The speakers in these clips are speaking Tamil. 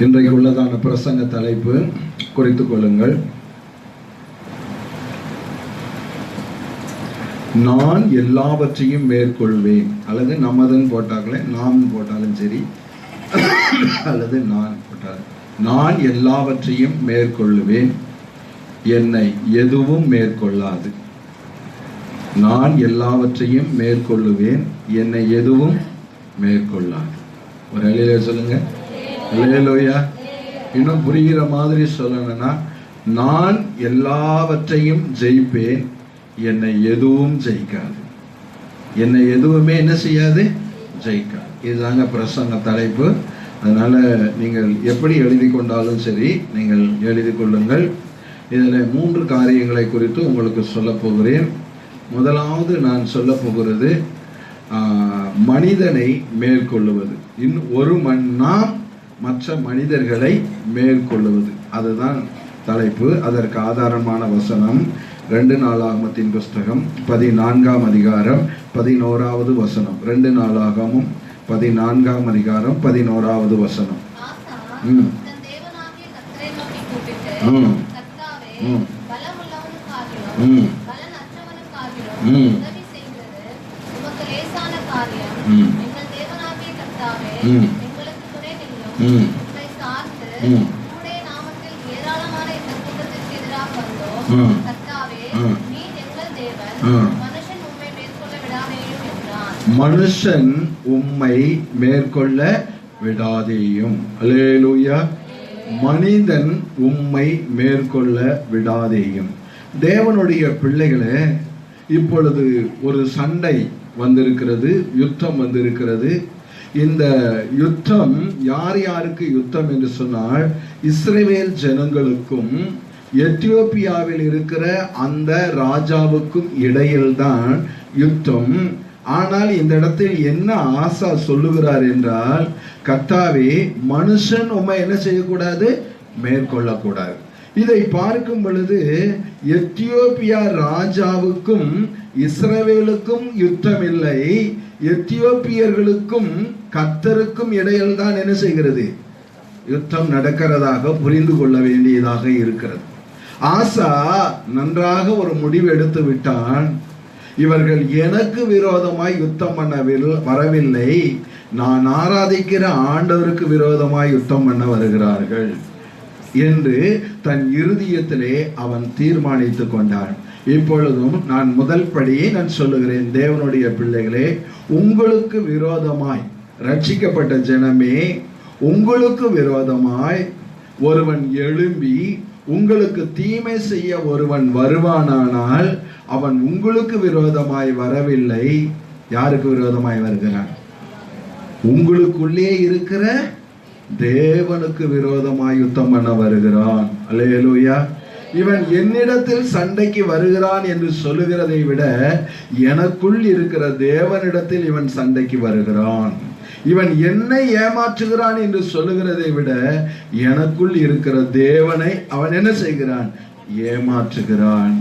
இன்றைக்கு உள்ளதான பிரசங்க தலைப்பு குறித்துக் கொள்ளுங்கள். நான் எல்லாவற்றையும் மேற்கொள்வேன். அல்லது நமதுன்னு போட்டாங்களே, நாம் போட்டாலும் சரி, அல்லது நான் போட்டாலும், நான் எல்லாவற்றையும் மேற்கொள்வேன், என்னை எதுவும் மேற்கொள்ளாது. நான் எல்லாவற்றையும் மேற்கொள்ளுவேன், என்னை எதுவும் மேற்கொள்ளாது. ஒரு அலையில சொல்லுங்க, அல்லேலூயா. இன்னும் புரிகிற மாதிரி சொல்லணும்னா, நான் எல்லாவற்றையும் ஜெயிப்பேன், என்னை எதுவும் ஜெயிக்காது. என்னை எதுவுமே என்ன செய்யாது? ஜெயிக்காது. இதுதாங்க பிரசங்க தலைப்பு. அதனால நீங்கள் எப்படி எழுதி கொண்டாலும் சரி, நீங்கள் எழுதி கொள்ளுங்கள். இதில் 3 காரியங்களை குறித்து உங்களுக்கு சொல்ல போகிறேன். முதலாவது நான் சொல்ல போகிறது மனிதனை மேற்கொள்ளுவது. நாம் மற்ற மனிதர்களை மேற்கொள்ளுவது, அதுதான் தலைப்பு. அதற்கு ஆதாரமான வசனம் 2 நாளாகமத்தின் புஸ்தகம் 14ஆம் அதிகாரம் 11வது வசனம். 2 நாளாகமும் 14ஆம் அதிகாரம் 11வது வசனம். மனுஷன் உம்மை மேற்கொள்ள விடாதேயும். அல்லேலூயா. மனிதன் உம்மை மேற்கொள்ள விடாதேயும். தேவனுடைய பிள்ளைகளே, இப்பொழுது ஒரு சண்டை வந்திருக்கிறது, யுத்தம் வந்திருக்கிறது. இந்த யுத்தம் யார் யாருக்கு யுத்தம் என்று சொன்னால், இஸ்ரவேல் ஜனங்களுக்கும் எத்தியோப்பியாவில் இருக்கிற அந்த ராஜாவுக்கும் இடையில்தான் யுத்தம். ஆனால் இந்த இடத்தில் என்ன ஆசா சொல்லுகிறார் என்றால், கர்த்தாவே, மனுஷன் உம்மை என்ன செய்யக்கூடாது? மேற்கொள்ளக்கூடாது. இதை பார்க்கும் பொழுது எத்தியோப்பியா ராஜாவுக்கும் இஸ்ரவேலுக்கும் யுத்தம் இல்லை, எத்தியோப்பியர்களுக்கும் கர்த்தருக்கும் இடையில் தான் என்ன செய்கிறது? யுத்தம் நடக்கிறதாக புரிந்து கொள்ள வேண்டியதாக இருக்கிறது. ஆசா நன்றாக ஒரு முடிவு எடுத்து விட்டான். இவர்கள் எனக்கு விரோதமாய் யுத்தம் பண்ண வரவில்லை, நான் ஆராதிக்கிற ஆண்டவருக்கு விரோதமாய் யுத்தம் பண்ண வருகிறார்கள் என்று தன் இருதயத்திலே அவன் தீர்மானித்து கொண்டான். இப்பொழுதும் நான் முதல் படியை நான் சொல்லுகிறேன். தேவனுடைய பிள்ளைகளே, உங்களுக்கு விரோதமாய், ரட்சிக்கப்பட்ட ஜனமே, உங்களுக்கு விரோதமாய் ஒருவன் எழும்பி உங்களுக்கு தீமை செய்ய ஒருவன் வருவானானால், அவன் உங்களுக்கு விரோதமாய் வரவில்லை. யாருக்கு விரோதமாய் வருகிறான்? உங்களுக்குள்ளே இருக்கிற தேவனுக்கு விரோதமாய் யுத்தம் பண்ண வருகிறான். அல்லேலூயா. இவன் என்னிடத்தில் சண்டைக்கு வருகிறான் என்று சொல்லுகிறதை விட, எனக்குள் இருக்கிற தேவனிடத்தில் இவன் சண்டைக்கு வருகிறான். இவன் என்னை ஏமாற்றுகிறான் என்று சொல்லுகிறதை விட, எனக்குள் இருக்கிற தேவனை அவன் என்ன செய்கிறான்? ஏமாற்றுகிறான்.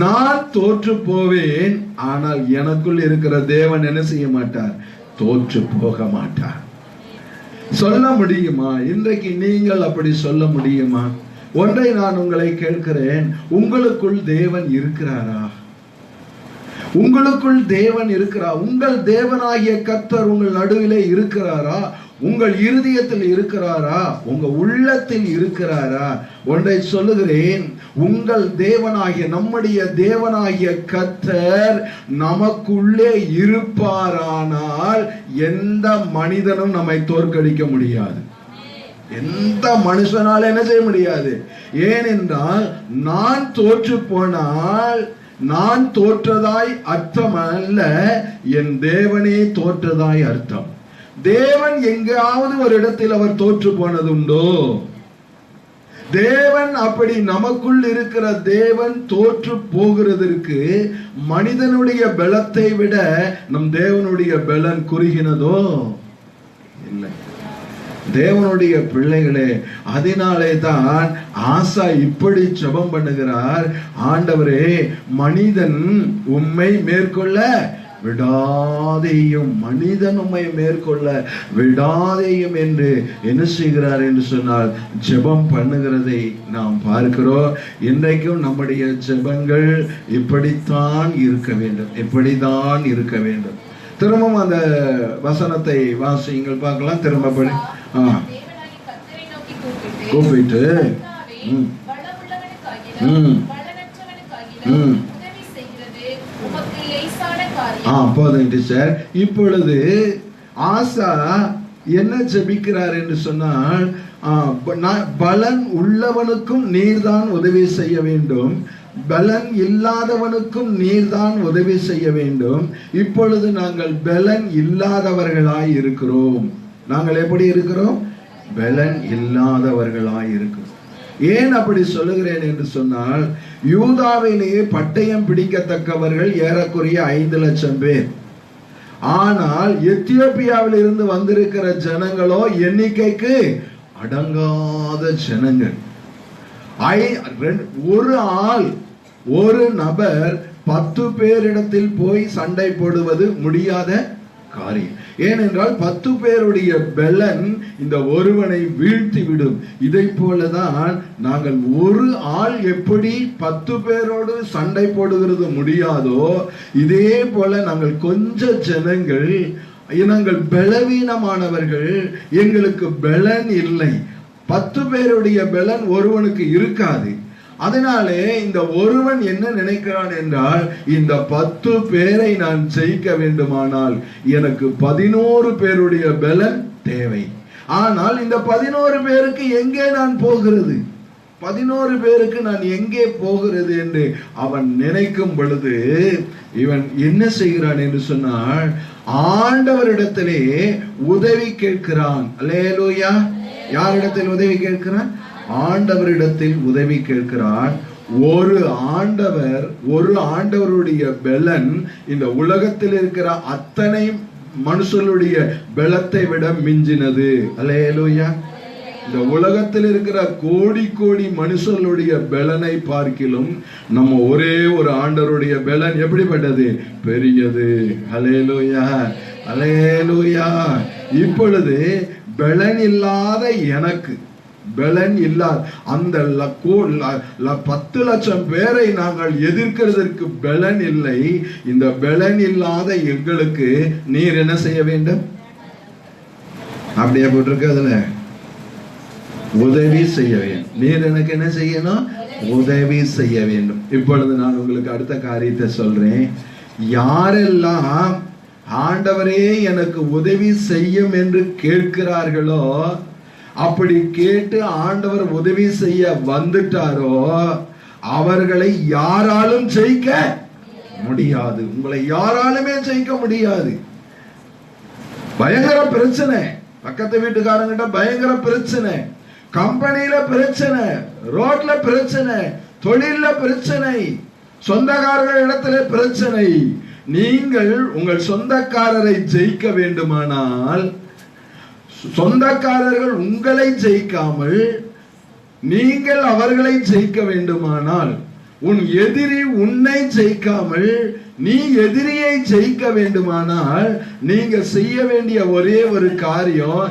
நான் தோற்று போவேன், ஆனால் எனக்குள் இருக்கிற தேவன் என்ன செய்ய மாட்டார்? தோற்று போக மாட்டார். சொல்ல முடியுமா? இன்றைக்கு நீங்கள் அப்படி சொல்ல முடியுமா? ஒன்றை நான் உங்களை கேட்கிறேன், உங்களுக்குள் தேவன் இருக்கிறாரா? உங்களுக்குள் தேவன் இருக்கிறார்? உங்கள் தேவனாகிய கர்த்தர் உங்கள் நடுவிலே இருக்கிறாரா? உங்கள் இருதயத்தில் இருக்கிறாரா? உங்க உள்ளத்தில் இருக்கிறாரா? ஒன்றை சொல்லுகிறேன், உங்கள் தேவனாகிய, நம்முடைய தேவனாகிய கர்த்தர் நமக்குள்ளே இருப்பாரானால் எந்த மனிதனும் நம்மை தோற்கடிக்க முடியாது. எந்த மனுஷனால என்ன செய்ய முடியாது? ஏனென்றால் நான் தோற்று போனால் நான் தோற்றதாய் அர்த்தம் அல்ல, என் தேவனே தோற்றதாய் அர்த்தம். தேவன் எங்காவது ஒரு இடத்தில் அவர் தோற்று போனதுண்டோ? தேவன் அப்படி நமக்குள் இருக்கிற தேவன் தோற்று போகிறதற்கு மனிதனுடைய பலத்தை விட நம் தேவனுடைய பலன் குறுகினதோ? இல்லை. தேவனுடைய பிள்ளைகளே, அதனாலே தான் ஆசா இப்படி ஜெபம் பண்ணுகிறார், ஆண்டவரே, மனிதன் உம்மை மேற்கொள்ள விடாதேயும், மனிதன் உம்மை மேற்கொள்ள விடாதேயும் என்று என்ன செய்கிறார் என்று சொன்னால் ஜெபம் பண்ணுகிறதை நாம் பார்க்கிறோம். இன்றைக்கும் நம்முடைய ஜெபங்கள் இப்படித்தான் இருக்க வேண்டும், இப்படிதான் இருக்க வேண்டும். திரும்பவும் அந்த வசனத்தை வாசிங்கள் பார்க்கலாம். திரும்ப படி. கூப்பிட்டு போதும் சார். இப்பொழுது ஆசா என்ன ஜெபிக்கிறார் என்று சொன்னால், பலன் உள்ளவனுக்கும் நீர்தான் உதவி செய்ய வேண்டும், பலன் இல்லாதவனுக்கும் நீர்தான் உதவி செய்ய வேண்டும். இப்பொழுது நாங்கள் பலன் இல்லாதவர்களாய் இருக்கிறோம். நாங்கள் எப்படி இருக்கிறோம்? பலன் இல்லாதவர்களாய் இருக்கிறோம். ஏன் அப்படி சொல்லுகிறேன் என்று சொன்னால், யூதாவிலேயே பட்டயம் பிடிக்கத்தக்கவர்கள் ஏறக்குறைய 5 லட்சம் பேர். ஆனால் எத்தியோப்பியாவில் இருந்து வந்திருக்கிற ஜனங்களோ எண்ணிக்கைக்கு அடங்காத ஜனங்கள். ஒரு நபர் 10 பேரிடத்தில் போய் சண்டை போடுவது முடியாத காரியம். ஏனென்றால் 10 பேருடைய பலன் இந்த ஒருவனை வீழ்த்தி விடும். இதை போலதான் நாங்கள் ஒரு ஆள் எப்படி 10 பேரோடு சண்டை போடுகிறது முடியாதோ, இதே போல நாங்கள் கொஞ்ச ஜனங்கள், நாங்கள் பலவீனமானவர்கள், எங்களுக்கு பலன் இல்லை. 10 பேருடைய பலன் ஒருவனுக்கு இருக்காது. அதனாலே இந்த ஒருவன் என்ன நினைக்கிறான் என்றால், இந்த 10 பேரை நான் ஜெயிக்க வேண்டுமானால் எனக்கு 11 பேருடைய பலன் தேவை. ஆனால் இந்த 11 பேருக்கு எங்கே நான் போகிறது, 11 பேருக்கு நான் எங்கே போகிறது என்று அவன் நினைக்கும் பொழுது இவன் என்ன செய்கிறான் என்று சொன்னால், ஆண்டவரிடத்திலே உதவி கேட்கிறான். அல்லேலூயா. யாரிடத்தில் உதவி கேட்கிறான்? ஆண்டவரிடத்தில் உதவி கேட்கிறான். ஒரு ஆண்டவருடைய பலன் இந்த உலகத்தில் இருக்கிற அத்தனை மனுஷனுடைய பலத்தை விட மிஞ்சினது. அல்லேலூயா. இந்த உலகத்தில் இருக்கிற கோடி கோடி மனுஷனுடைய பலனை பார்க்கிலும் நம்ம ஒரே ஒரு ஆண்டவருடைய பலன் எப்படிப்பட்டது? பெரியது. அல்லேலூயா, அல்லேலூயா. இப்பொழுது பலன் இல்லாத எனக்கு, பலன் இல்லாத அந்த 10 லட்சம் பேரை நாங்கள் எதிர்க்கிறதற்கு பலன் இல்லை. இந்த பலன் இல்லாத எங்களுக்கு நீர் என்ன செய்ய வேண்டும்? அப்படியே போட்டிருக்கு அதுல, உதவி செய்ய வேண்டும். நீர் எனக்கு என்ன செய்யணும்? உதவி செய்ய வேண்டும். இப்பொழுது நான் உங்களுக்கு அடுத்த காரியத்தை சொல்றேன். யாரெல்லாம் ஆண்டவரே எனக்கு உதவி செய்யும் என்று கேட்கிறார்களோ, அப்படி கேட்டு ஆண்டவர் உதவி செய்ய வந்துட்டாரோ, அவர்களை யாராலும் ஜெயிக்க முடியாது. உங்களை யாராலுமே ஜெயிக்க முடியாது. பயங்கர பிரச்சனை, பக்கத்து வீட்டுக்காரங்கிட்ட பயங்கர பிரச்சனை, கம்பெனியில பிரச்சனை, ரோட்ல பிரச்சனை, தொழில பிரச்சனை, சொந்தக்காரர்கள் இடத்துல பிரச்சனை. நீங்கள் உங்கள் சொந்தக்காரரை ஜெயிக்க வேண்டுமானால், சொந்தக்காரர்கள் உங்களை ஜெயிக்காமல் நீங்கள் அவர்களை ஜெயிக்க வேண்டுமானால், உன் எதிரி உன்னை ஜெயிக்காமல் நீ எதிரியை ஜெயிக்க வேண்டுமானால், நீங்க செய்ய வேண்டிய ஒரே ஒரு காரியம்,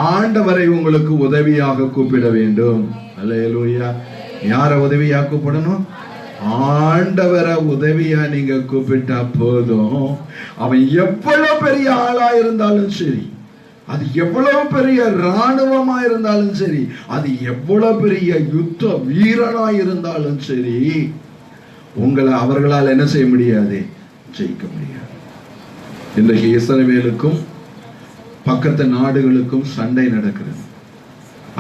ஆண்டவரை உங்களுக்கு உதவியாக கூப்பிட வேண்டும். அல்லேலூயா. யார உதவியா கூப்பிடணும்? ஆண்டவரை உதவியா நீங்க கூப்பிட்டா போதும். அவன் எவ்வளவு பெரிய ஆளா இருந்தாலும் சரி, அது எவ்வளவு பெரிய இராணுவமா இருந்தாலும் சரி, அது எவ்வளவு பெரிய யுத்த வீரனா இருந்தாலும் சரி, உங்களை அவர்களால் என்ன செய்ய முடியாது? ஜெயிக்க முடியாது. இன்றைக்கு இஸ்ரவேலுக்கும் பக்கத்து நாடுகளுக்கும் சண்டை நடக்கிறது.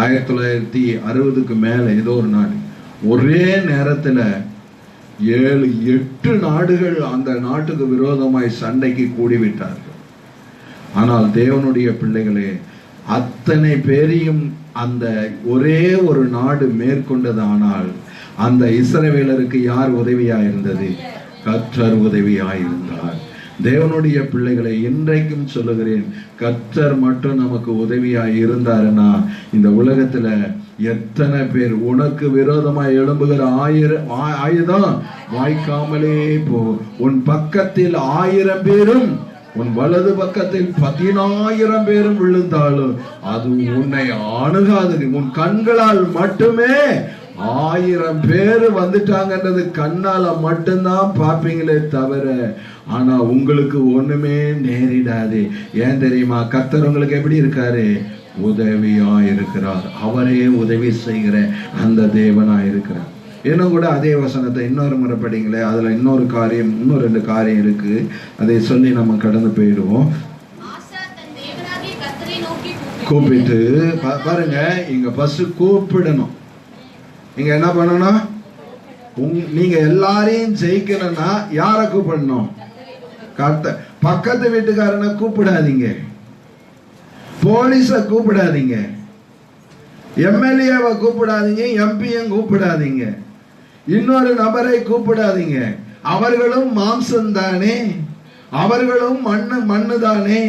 1960க்கு மேல ஏதோ ஒரு நாடு, ஒரே நேரத்துல 7-8 நாடுகள் அந்த நாட்டுக்கு விரோதமாய் சண்டைக்கு கூடிவிட்டார்கள். ஆனால் தேவனுடைய பிள்ளைகளே, அத்தனை பேரையும் அந்த ஒரே ஒரு நாடு மேற்கொண்டதானால் அந்த இஸ்ரவேலருக்கு யார் உதவியாயிருந்தது? கர்த்தர் உதவியாயிருந்தார். தேவனுடைய பிள்ளைகளை இன்றைக்கும் சொல்லுகிறேன், கர்த்தர் மட்டும் நமக்கு உதவியாய் இருந்தாருன்னா இந்த உலகத்துல எத்தனை பேர் உனக்கு விரோதமாய் எழும்புகிற ஆயுதம் வாய்க்காமலே போ. உன் பக்கத்தில் 1000 பேரும் உன் வலது பக்கத்தில் 10,000 பேரும் விழுந்தாலும் அது உன்னை அணுகாது. உன் கண்களால் மட்டுமே 1000 பேர் வந்துட்டாங்கன்றது கண்ணால மட்டும்தான் பார்ப்பீங்களே தவிர, ஆனா உங்களுக்கு ஒண்ணுமே நேரிடாது. ஏன் தெரியுமா? கர்த்தர் உங்களுக்கு எப்படி இருக்காரு? உதவியா இருக்கிறார். அவரே உதவி செய்கிற அந்த தேவனா இருக்கிறார். இன்னும் கூட அதே வசனத்தை இன்னொரு முறை படிங்களே. அதுல இன்னொரு 2 காரியம் இருக்கு. அதை சொல்லி நம்ம கடந்து போயிடுவோம். கூப்பிட்டு பாருங்க, இங்க பஸ் கூப்பிடணும். நீங்க என்ன பண்ணணும்? நீங்க எல்லாரையும் ஜெயிக்கணும்னா யார கூப்பிடணும்? பக்கத்து வீட்டுக்காரனை கூப்பிடாதீங்க, போலீஸ கூப்பிடாதீங்க, எம்எல்ஏவை கூப்பிடாதீங்க, எம்பியும் கூப்பிடாதீங்க, இன்னொரு நபரை கூப்பிடாதீங்க. அவர்களும் மாம்சம் தானே, அவர்களும் மண்ணு தானே,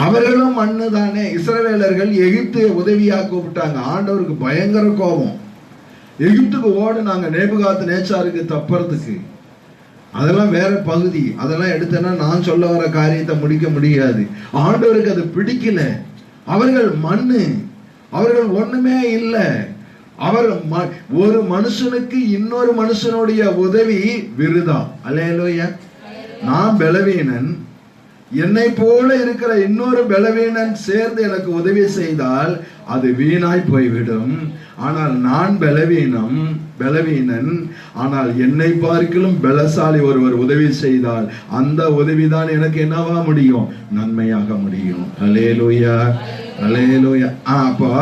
அவர்களும் மண்ணு தானே. இஸ்ரவேலர்கள் எகிப்து உதவியா கூப்பிட்டாங்க. ஆண்டவருக்கு பயங்கர கோபம். எகிப்துக்கு ஓடுனாங்க நேபுகாத் நேச்சாருக்கு தப்புறதுக்கு. அதெல்லாம் வேற பகுதி. அதெல்லாம் எடுத்தேன்னா நான் சொல்ல வர காரியத்தை முடிக்க முடியாது. ஆண்டவருக்கு அது பிடிக்கல. அவர்கள் மண்ணு, அவர்கள் ஒண்ணுமே இல்லை. ஒரு மனுஷனுக்கு இன்னொரு மனுஷனுடைய உதவி விருதா. அல்லேலூயா. நான் பலவீனன், என்னை போல இருக்கிற இன்னொரு பலவீனன் சேர்ந்து எனக்கு உதவி செய்தால் அது வீணாய் போய்விடும். ஆனால் நான் பலவீனன், ஆனால் என்னை பார்க்கிலும் பலசாலி ஒருவர் உதவி செய்தால் அந்த உதவிதான் எனக்கு என்னவா முடியும்? நன்மையாக முடியும். அல்லேலூயா, அல்லேலூயா. அப்ப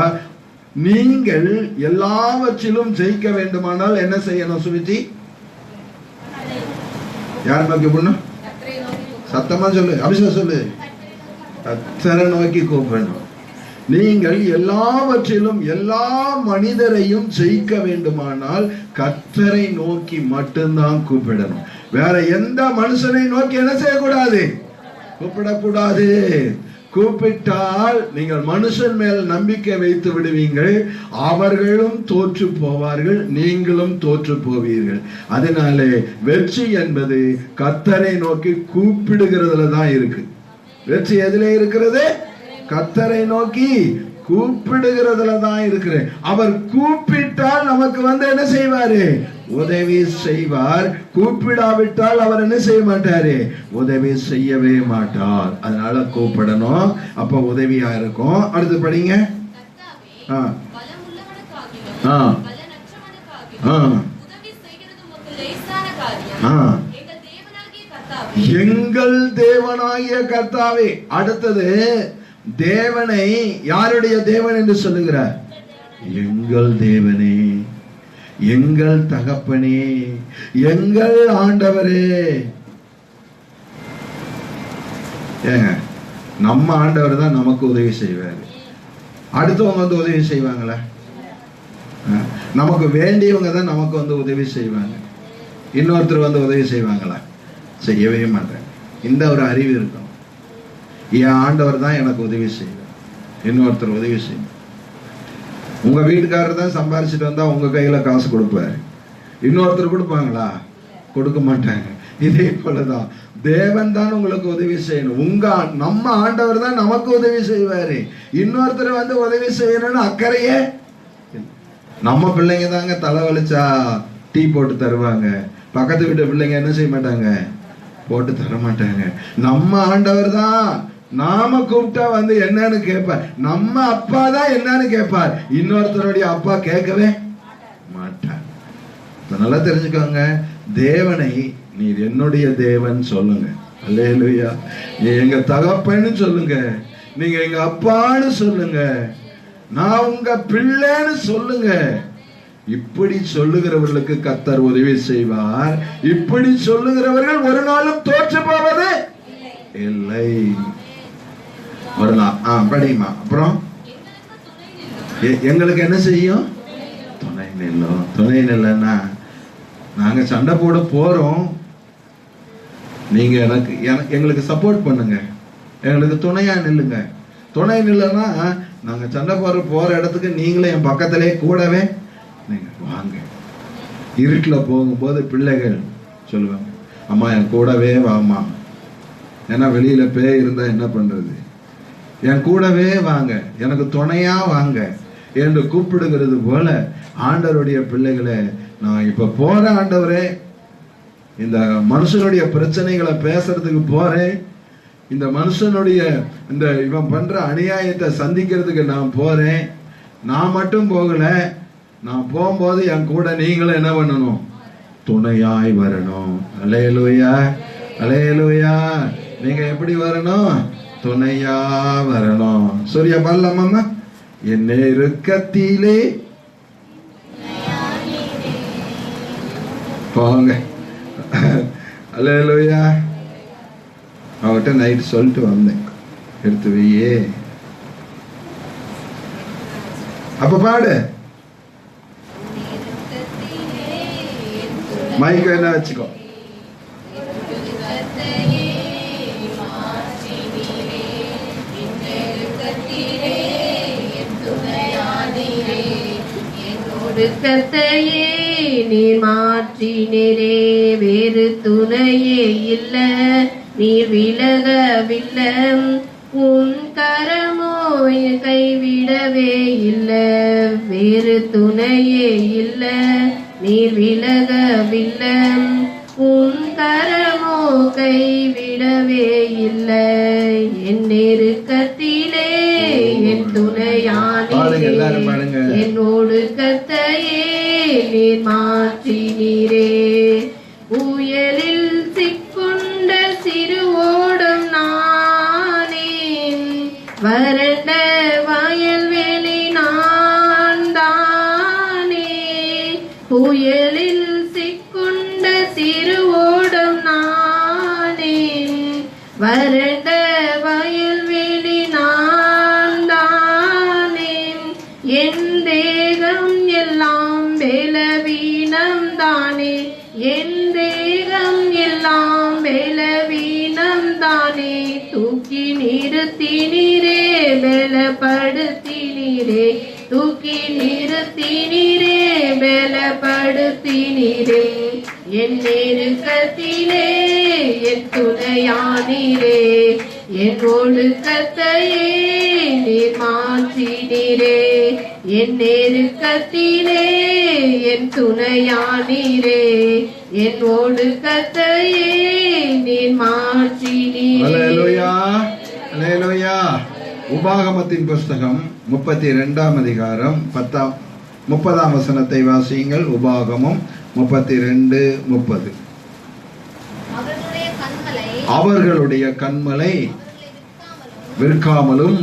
நீங்கள் எல்லாவற்றிலும் ஜெயிக்க வேண்டுமானால் என்ன செய்யணும்? சுவிச்சி யார் நோக்கி போடணும்? சத்தமா சொல்லு, அபிஷேகம் சொல்லு. கர்த்தரை நோக்கி கூப்பிடணும். நீங்கள் எல்லாவற்றிலும் எல்லா மனிதரையும் ஜெயிக்க வேண்டுமானால் கர்த்தரை நோக்கி மட்டும்தான் கூப்பிடணும். வேற எந்த மனுஷனை நோக்கி என்ன செய்யக்கூடாது? கூப்பிடக்கூடாது. கூப்பிட்டால் நீங்கள் மனுஷன் மேல் நம்பிக்கை வைத்து விடுவீங்கள். அவர்களும் தோற்று போவார்கள், நீங்களும் தோற்று போவீர்கள். அதனாலே வெற்றி என்பது கர்த்தரை நோக்கி கூப்பிடுகிறதுல தான் இருக்கு. வெற்றி எதிலே இருக்கிறது? கர்த்தரை நோக்கி கூப்பிடுகிறதுல தான் இருக்கிறது. அவர் கூப்பிட்டால் நமக்கு என்ன செய்வாரு? உதவி செய்வார். கூப்பிடாவிட்டால் அவர் என்ன செய்ய மாட்டாரு? உதவி செய்யவே மாட்டார். அதனால கூப்பிடணும், அப்ப உதவியா இருக்கும். அடுத்து படிங்க. எங்கள் தேவனாகிய கர்த்தாவே. அடுத்தது தேவனை யாருடைய தேவன் என்று சொல்லுகிறார்? எங்கள் தேவனே, எங்கள் தகப்பனே, எங்கள் ஆண்டவரே. ஏங்க, நம்ம ஆண்டவர் தான் நமக்கு உதவி செய்வார். அடுத்தவங்க உதவி செய்வாங்களா? நமக்கு வேண்டியவங்க தான் நமக்கு உதவி செய்வாங்க. இன்னொருத்தர் உதவி செய்வாங்களா? செய்யவே மாட்டாங்க. இந்த ஒரு அறிவு இருக்கும். என் ஆண்டவர் தான் எனக்கு உதவி செய்வார், இன்னொருத்தர் உதவி செய்வார். உங்க வீட்டுக்காரர் தான் சம்பாரிச்சுட்டு வந்தா உங்க கையில காசு கொடுப்பாரு, இன்னொருத்தர் கொடுப்பாங்களா? கொடுக்க மாட்டாங்க. இதே போலதான் தேவன் தான் உங்களுக்கு உதவி செய்யணும். நம்ம ஆண்டவர் தான் நமக்கு உதவி செய்வாரு. இன்னொருத்தர் உதவி செய்யணும்னு அக்கறையே. நம்ம பிள்ளைங்க தாங்க தலை வலிச்சா டீ போட்டு தருவாங்க. பக்கத்து வீட்டு பிள்ளைங்க என்ன செய்ய மாட்டாங்க? போட்டு தர மாட்டாங்க. நம்ம ஆண்டவர் தான் நாம கூப்பிட்டா என்னன்னு கேட்பார். நம்ம அப்பா தான் என்னன்னு கேட்பார். இன்னொருத்தருடைய அப்பா கேட்கவே மாட்டார். நல்லா தெரிஞ்சுக்கோங்க, தேவனை நீர் என்னுடைய தேவன் சொல்லுங்க. அல்லேலூயா. எங்க தகப்பன்னு சொல்லுங்க, நீங்க எங்க அப்பான்னு சொல்லுங்க, நான் உங்க பிள்ளைன்னு சொல்லுங்க. இப்படி சொல்லுகிறவர்களுக்கு கர்த்தர் உதவி செய்வார். இப்படி சொல்லுகிறவர்கள் ஒரு நாளும் தோற்று போவது இல்லை. ஒரு நாள் படிமா. அப்புறம் எங்களுக்கு என்ன செய்யும்? துணை நில்லும். துணை நில்லன்னா நாங்க சண்டை போட போறோம், நீங்க எங்களுக்கு சப்போர்ட் பண்ணுங்க, எங்களுக்கு துணையா நில்லுங்க. துணை நில்லுன்னா நாங்க சண்டை போற இடத்துக்கு நீங்களே என் பக்கத்திலே கூடவே நீங்க வாங்க. இருட்டில் போகும்போது பிள்ளைகள் சொல்லுவாங்க, அம்மா என் கூடவே வாமா, ஏன்னா வெளியில பேய் இருந்தா என்ன பண்றது, என் கூடவே வாங்க, எனக்கு துணையா வாங்க என்று கூப்பிடுகிறது போல ஆண்டவருடைய பிள்ளைகளை நான் இப்ப போறேன் ஆண்டவரே, இந்த மனுஷனுடைய பிரச்சனைகளை பேசுறதுக்கு போறேன், இந்த மனுஷனுடைய இந்த இவன் பண்ற அநியாயத்தை சந்திக்கிறதுக்கு நான் போறேன். நான் மட்டும் போகல, நான் போகும்போது என் கூட நீங்களும் என்ன பண்ணணும், துணையாய் வரணும். அல்லேலூயா, அல்லேலூயா. நீங்க எப்படி வரணும், துணையா வரணும். சூரிய பல்லம்மா, என் நெருக்கத்திலே போங்க. அல்லேலூயா. அவர்கிட்ட நைட் சொல்லிட்டு வந்தேன், எடுத்து வையே, அப்ப பாடு. மைக் என்ன வச்சுக்கோ. கர்த்தையே நீர் மாற்றினரே, வேறு துணையே இல்ல, நீர் விலகவில்லை, உன் கரமோ கைவிடவே இல்ல, வேறு துணையே இல்ல, நீர் விலகவில்லை, உன் கரமோ கைவிடவே இல்லை. என் நெருக்கத்திலே என் துணையானீரே, என்னோடு கர்த்தையே நீர் மாற்றினீரே. புயலில் சிக்குண்ட சிறு ஓடம் நானே, வறண்ட வயல்வெளி நான் தானே. புயலில் சிக்குண்ட சிறு ஓடம் நானே, வறண்ட வயல்வெளி நான் தானே. என் தேகம் எல்லாம் பலவீனம் தானே, என் தேகம் எல்லாம் பலவீனம் தானே. தூக்கி நிறுத்தினீரே, பலப்படுத்தினீரே, தூக்கி நிறுத்தினீரே, பலப்படுத்தினீரே. என் நெருக்கத்திலே என் துணையானீரே, என்னோடு கர்த்தையே நீர் மாற்றினீரே. என் நெருக்கத்திலே என் துணையானீரே, என்னோடு கர்த்தையே நீர் மாற்றினீரே. அல்லேலூயா, அல்லேலூயா. உபாகமத்தின் புஸ்தகம் 32ஆம் அதிகாரம் 30ஆம் வசனத்தை வாசியுங்கள். உபாகமம் 32:30. அவர்களுடைய கண்மலை விற்காமலும்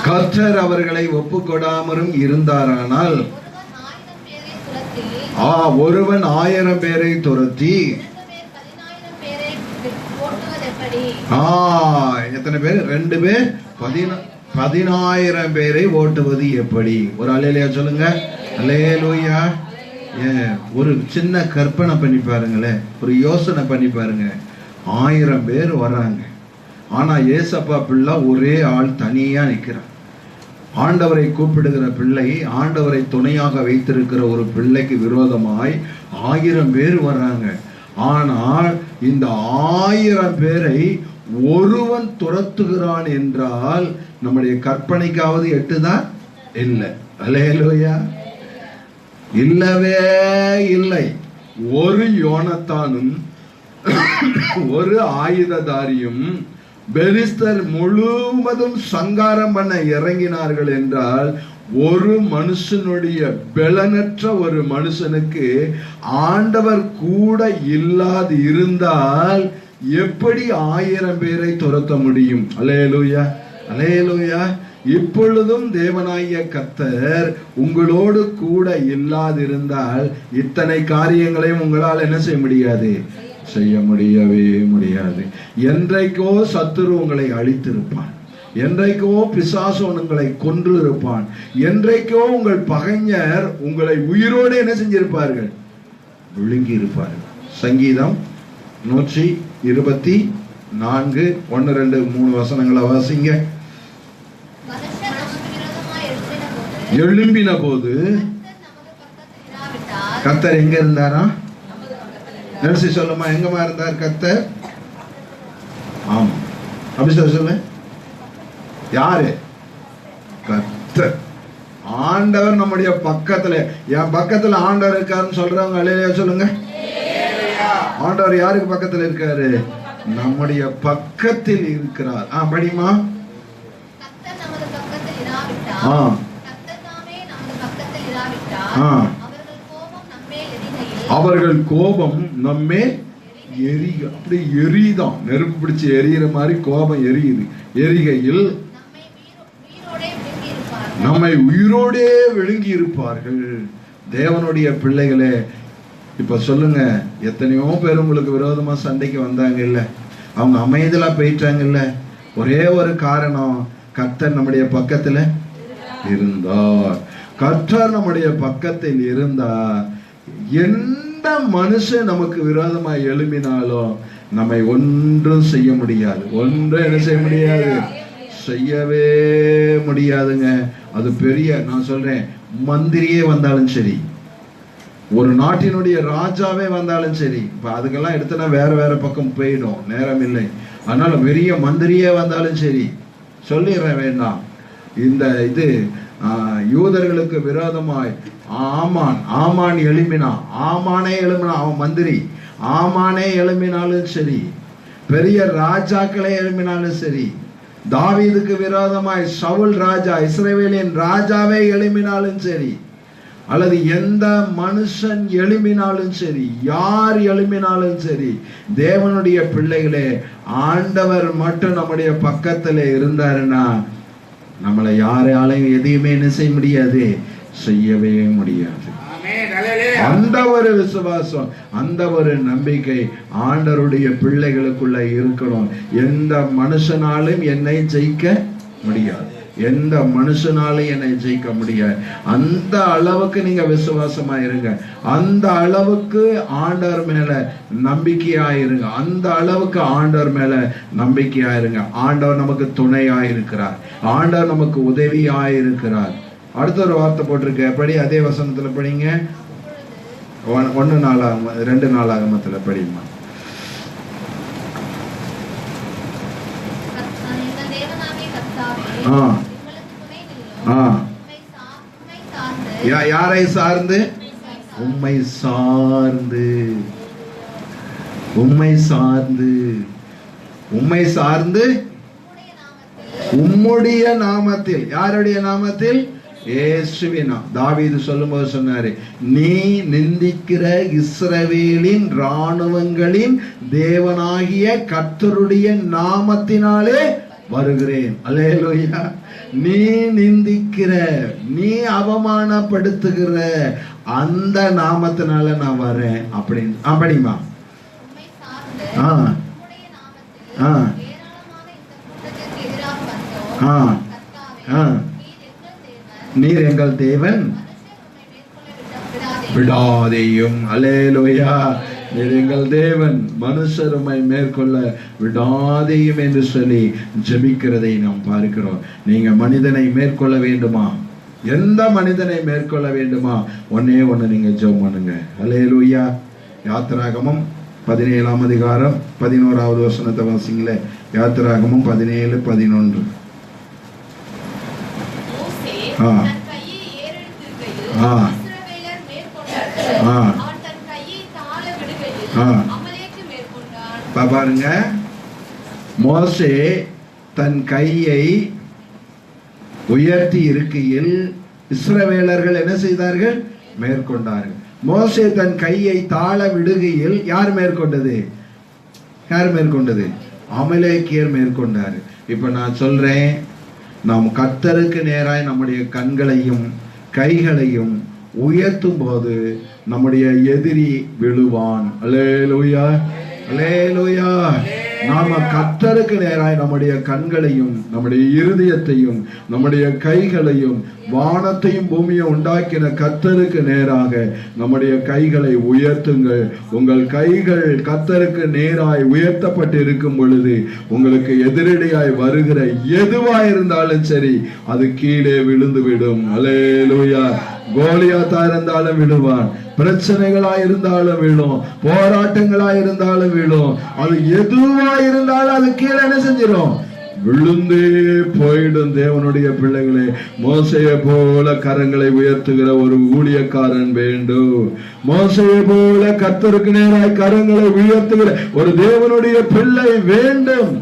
கர்த்தர் அவர்களை ஒப்புக்கொடாமலும் இருந்தாரானால், ஒருவன் 1000 பேரை துரத்தி, எத்தனை பேர், 2 பேர் 10,000 பேரை ஓட்டுவது எப்படி? ஒரு அல்லேலூயா சொல்லுங்க. அல்லேலூயா. ஒரு சின்ன கற்பனை பண்ணி பாருங்களேன், ஒரு யோசனை பண்ணி பாருங்க. 1000 பேர் வர்றாங்க, ஆனா ஏசப்பா பிள்ளை ஒரே ஆள் தனியா நிக்கிறான். ஆண்டவரை கூப்பிடுகிற பிள்ளை, ஆண்டவரை துணையாக வைத்திருக்கிற ஒரு பிள்ளைக்கு விரோதமாய் 1000 பேர் வர்றாங்க. ஆனால் இந்த 1000 பேரை ஒருவன் துரத்துகிறான் என்றால் நம்முடைய கற்பனைக்காவது எட்டுதான்? இல்லை. அல்லேலூயா. இல்லவே இல்லை. ஒரு யோனத்தானும் ஒரு ஆயுததாரியும் பெலிஸ்தர் முழுவதும் சங்காரம் பண்ண இறங்கினார்கள் என்றால், ஒரு மனுஷனுடைய பலனற்ற ஒரு மனுஷனுக்கு ஆண்டவர் கூட இல்லாது இருந்தால் எப்படி 1000 பேரை துரத்த முடியும்? அல்லேலூயா, அல்லேலூயா. இப்பொழுதும் தேவனாகிய கர்த்தர் உங்களோடு கூட இல்லாதிருந்தால் இத்தனை காரியங்களையும் உங்களால் என்ன செய்ய முடியாது? செய்ய முடியவே முடியாது. என்றைக்கோ சத்துரு உங்களை அழித்திருப்பான், என்றைக்கோ பிசாசு உங்களை கொன்று இருப்பான், என்றைக்கோ உங்கள் பகைஞர் உங்களை உயிரோடு என்ன செஞ்சிருப்பார்கள்? விழுங்கி இருப்பார்கள். சங்கீதம் 124 1, 2, 3 வசனங்களை வாசிங்க. எழும்பின போது கர்த்தர் எங்க இருந்தாரா? நெல்சி சொல்லுமா, எங்கமா இருந்தார் கர்த்தர்? ஆமா, அபிஷேகம் சொல்லு. யாரு? கர்த்தர். ஆண்டவர் நம்முடைய பக்கத்துல, என் பக்கத்துல ஆண்டவர் இருக்காருன்னு சொல்றவங்க அல்லேலூயா சொல்லுங்க. ஆண்டவர் யாருக்கு பக்கத்துல இருக்காரு? நம்முடைய பக்கத்தில் இருக்கிறார். படிமா. அவர்கள் கோபம் நம்மே அப்படி எரியுதான், நெருப்பு பிடிச்சு எரியிற மாதிரி கோபம் எரியுது. எரிகையில் நம்மை உயிரோடே விழுங்கி இருப்பார்கள். தேவனுடைய பிள்ளைகளே, இப்ப சொல்லுங்க, எத்தனையோ பேர் உங்களுக்கு விரோதமா சண்டைக்கு வந்தாங்க இல்ல, அவங்க அமைதியா போயிட்டாங்க இல்ல. ஒரே ஒரு காரணம், கர்த்தர் நம்முடைய பக்கத்துல இருந்தார். கர்த்தர் நம்முடைய பக்கத்தில் இருந்தா எந்த மனுஷன் நமக்கு விரோதமா எழும்பினாலும் நம்மை ஒன்றும் செய்ய முடியாது. ஒன்றும் என்ன செய்ய முடியாது? செய்யவே முடியாதுங்க. அது பெரிய, நான் சொல்றேன், மந்திரியே வந்தாலும் சரி, ஒரு நாட்டினுடைய ராஜாவே வந்தாலும் சரி, இப்ப அதுக்கெல்லாம் எடுத்தனா வேற வேற பக்கம் போயிடும், நேரம் இல்லை. அதனால பெரிய மந்திரியே வந்தாலும் சரி, சொல்லிடுறேன் வேண்டாம். இந்த இது யூதர்களுக்கு விரோதமாய் ஆமான் எழும்பினா, ஆமானே எழும்பினா, அவன் மந்திரி, ஆமானே எழும்பினாலும் சரி, பெரிய ராஜாக்களே எழும்பினாலும் சரி, தாவீதுக்கு விரோதமாய் சவுல் ராஜா, இஸ்ரவேலின் ராஜாவே எழும்பினாலும் சரி, அல்லது எந்த மனுஷன் எழும்பினாலும் சரி, யார் எழும்பினாலும் சரி, தேவனுடைய பிள்ளைகளே, ஆண்டவர் மட்டும் நம்முடைய பக்கத்துல இருந்தாருன்னா நம்மளை யாராலையும் எதையுமே என்ன செய்ய முடியாது, செய்யவே முடியாது. அந்த ஒரு விசுவாசம், அந்த ஒரு நம்பிக்கை ஆண்டவருடைய பிள்ளைகளுக்குள்ள இருக்கணும். எந்த மனுஷனாலும் என்னை ஜெயிக்க முடியாது, எந்த மனுஷனாலும் என்னை ஜெயிக்க முடியாது. அந்த அளவுக்கு நீங்க விசுவாசமா இருங்க, அந்த அளவுக்கு ஆண்டவர் மேல நம்பிக்கையா இருங்க, அந்த அளவுக்கு ஆண்டவர் மேல நம்பிக்கையா இருங்க. ஆண்டவர் நமக்கு துணையா இருக்கிறார், ஆண்டவர் நமக்கு உதவியா இருக்கிறார். அடுத்த ஒரு வார்த்தை போட்டிருக்க, படி, அதே வசனத்துல படிங்க. 2 நாளாகமத்துல படிமா. யாரை சார்ந்து? உம்மை சார்ந்து, உம்மை சார்ந்து, உம்மை சார்ந்து, உம்முடைய நாமத்தில். யாருடைய நாமத்தில்? இயேசுவின். தாவீது சொல்லும்போது சொன்னாரு, நீ நிந்திக்கிற இஸ்ரவேலின் ராணுவங்களின் தேவனாகிய கர்த்தருடைய நாமத்தினாலே வருகிறேன். அல்லேலூயா. நீ நிந்திக்கிற, நீ அவமானப்படுத்துகிற அந்த நாமத்தினால நான் வரேன் அப்படின்னு. அப்படிமா? நீர் எங்கள் தேவன், விடாதேயும். அல்லேலூயா. நீர் எங்கள் தேவன், மனுஷருமை மேற்கொள்ள விடாதேயும் என்று சொல்லி ஜெபிக்கிறதை நாம் பார்க்கிறோம். நீங்க மனிதனை மேற்கொள்ள வேண்டுமா? எந்த மனிதனை மேற்கொள்ள வேண்டுமா? ஒன்னே ஒண்ணு நீங்க ஜெபம் பண்ணுங்க. அல்லேலூயா. யாத்திராகமம் 17ஆம் அதிகாரம் 11வது வசனத்தை வாசிங்களே. யாத்திராகமம் 17:11. பாருங்க, மோசே தன் கையை உயர்த்தி இருக்கையில் இஸ்ரவேலர்கள் என்ன செய்தார்கள்? மேற்கொண்டார்கள். மோசே தன் கையை தாழ விடுகையில் யார் மேற்கொண்டது? யார் மேற்கொண்டது? அமலேக்கியர் மேற்கொண்டாரு. இப்ப நான் சொல்றேன், நாம் கர்த்தருக்கு நேராய் நம்முடைய கண்களையும் கைகளையும் உயர்த்தும் போது நம்முடைய எதிரி விழுவான். அல்லேலூயா, அல்லேலூயா. நாம கர்த்தருக்கு நேராய் நம்முடைய கண்களையும் நம்முடைய இருதயத்தையும் நம்முடைய கைகளையும் வானத்தையும் பூமியை உண்டாக்கின கர்த்தருக்கு நேராக நம்முடைய கைகளை உயர்த்துங்கள். உங்கள் கைகள் கர்த்தருக்கு நேராய் உயர்த்தப்பட்டு இருக்கும் பொழுது உங்களுக்கு எதிரடியாய் வருகிற எதுவாய் இருந்தாலும் சரி அது கீழே விழுந்து விடும். அல்லேலூயா. கோலியாத்தா இருந்தாலும் விழுவான், பிரச்சனைகளா இருந்தாலும் விழும், போராட்டங்களா இருந்தாலும் விழும், அது எதுவா இருந்தாலும் அது கீழே என்ன செஞ்சிடும்? விழுந்தே போயிடும். தேவனுடைய பிள்ளைகளே, மோசையை போல கரங்களை உயர்த்துகிற ஒரு ஊழியக்காரன் வேண்டும். மோசையை போல கர்த்தருக்கு நேராய் கரங்களை உயர்த்துகிற ஒரு தேவனுடைய பிள்ளை வேண்டும்.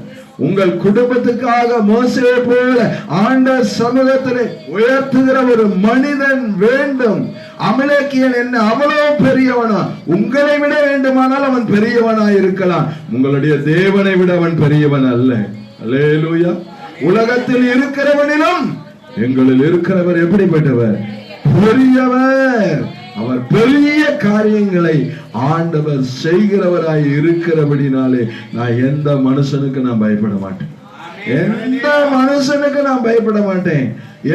உங்கள் குடும்பத்துக்காக மோசையை போல ஆண்டவர் சமூகத்திலே உயர்த்துகிற ஒரு மனிதன் வேண்டும். அமலேக்கியன் என்ன அவ்வளவு பெரியவனா? உங்களை விட வேண்டுமானால் அவன் பெரியவனா இருக்கலாம், உங்களுடைய தேவனை விட அவன் பெரியவன் அல்ல. அல்லேலூயா. உலகத்தில் இருக்கிறவனிலும் எங்களில் இருக்கிறவர் எப்படிப்பட்டவர்? பெரியவர். அவர் பெரிய காரியங்களை ஆண்டவர் செய்கிறவராய் இருக்கிறபடினாலே நான் எந்த மனுஷனுக்கு நான் பயப்பட மாட்டேன். எந்த மனுஷனுக்கு நான் பயப்பட மாட்டேன்.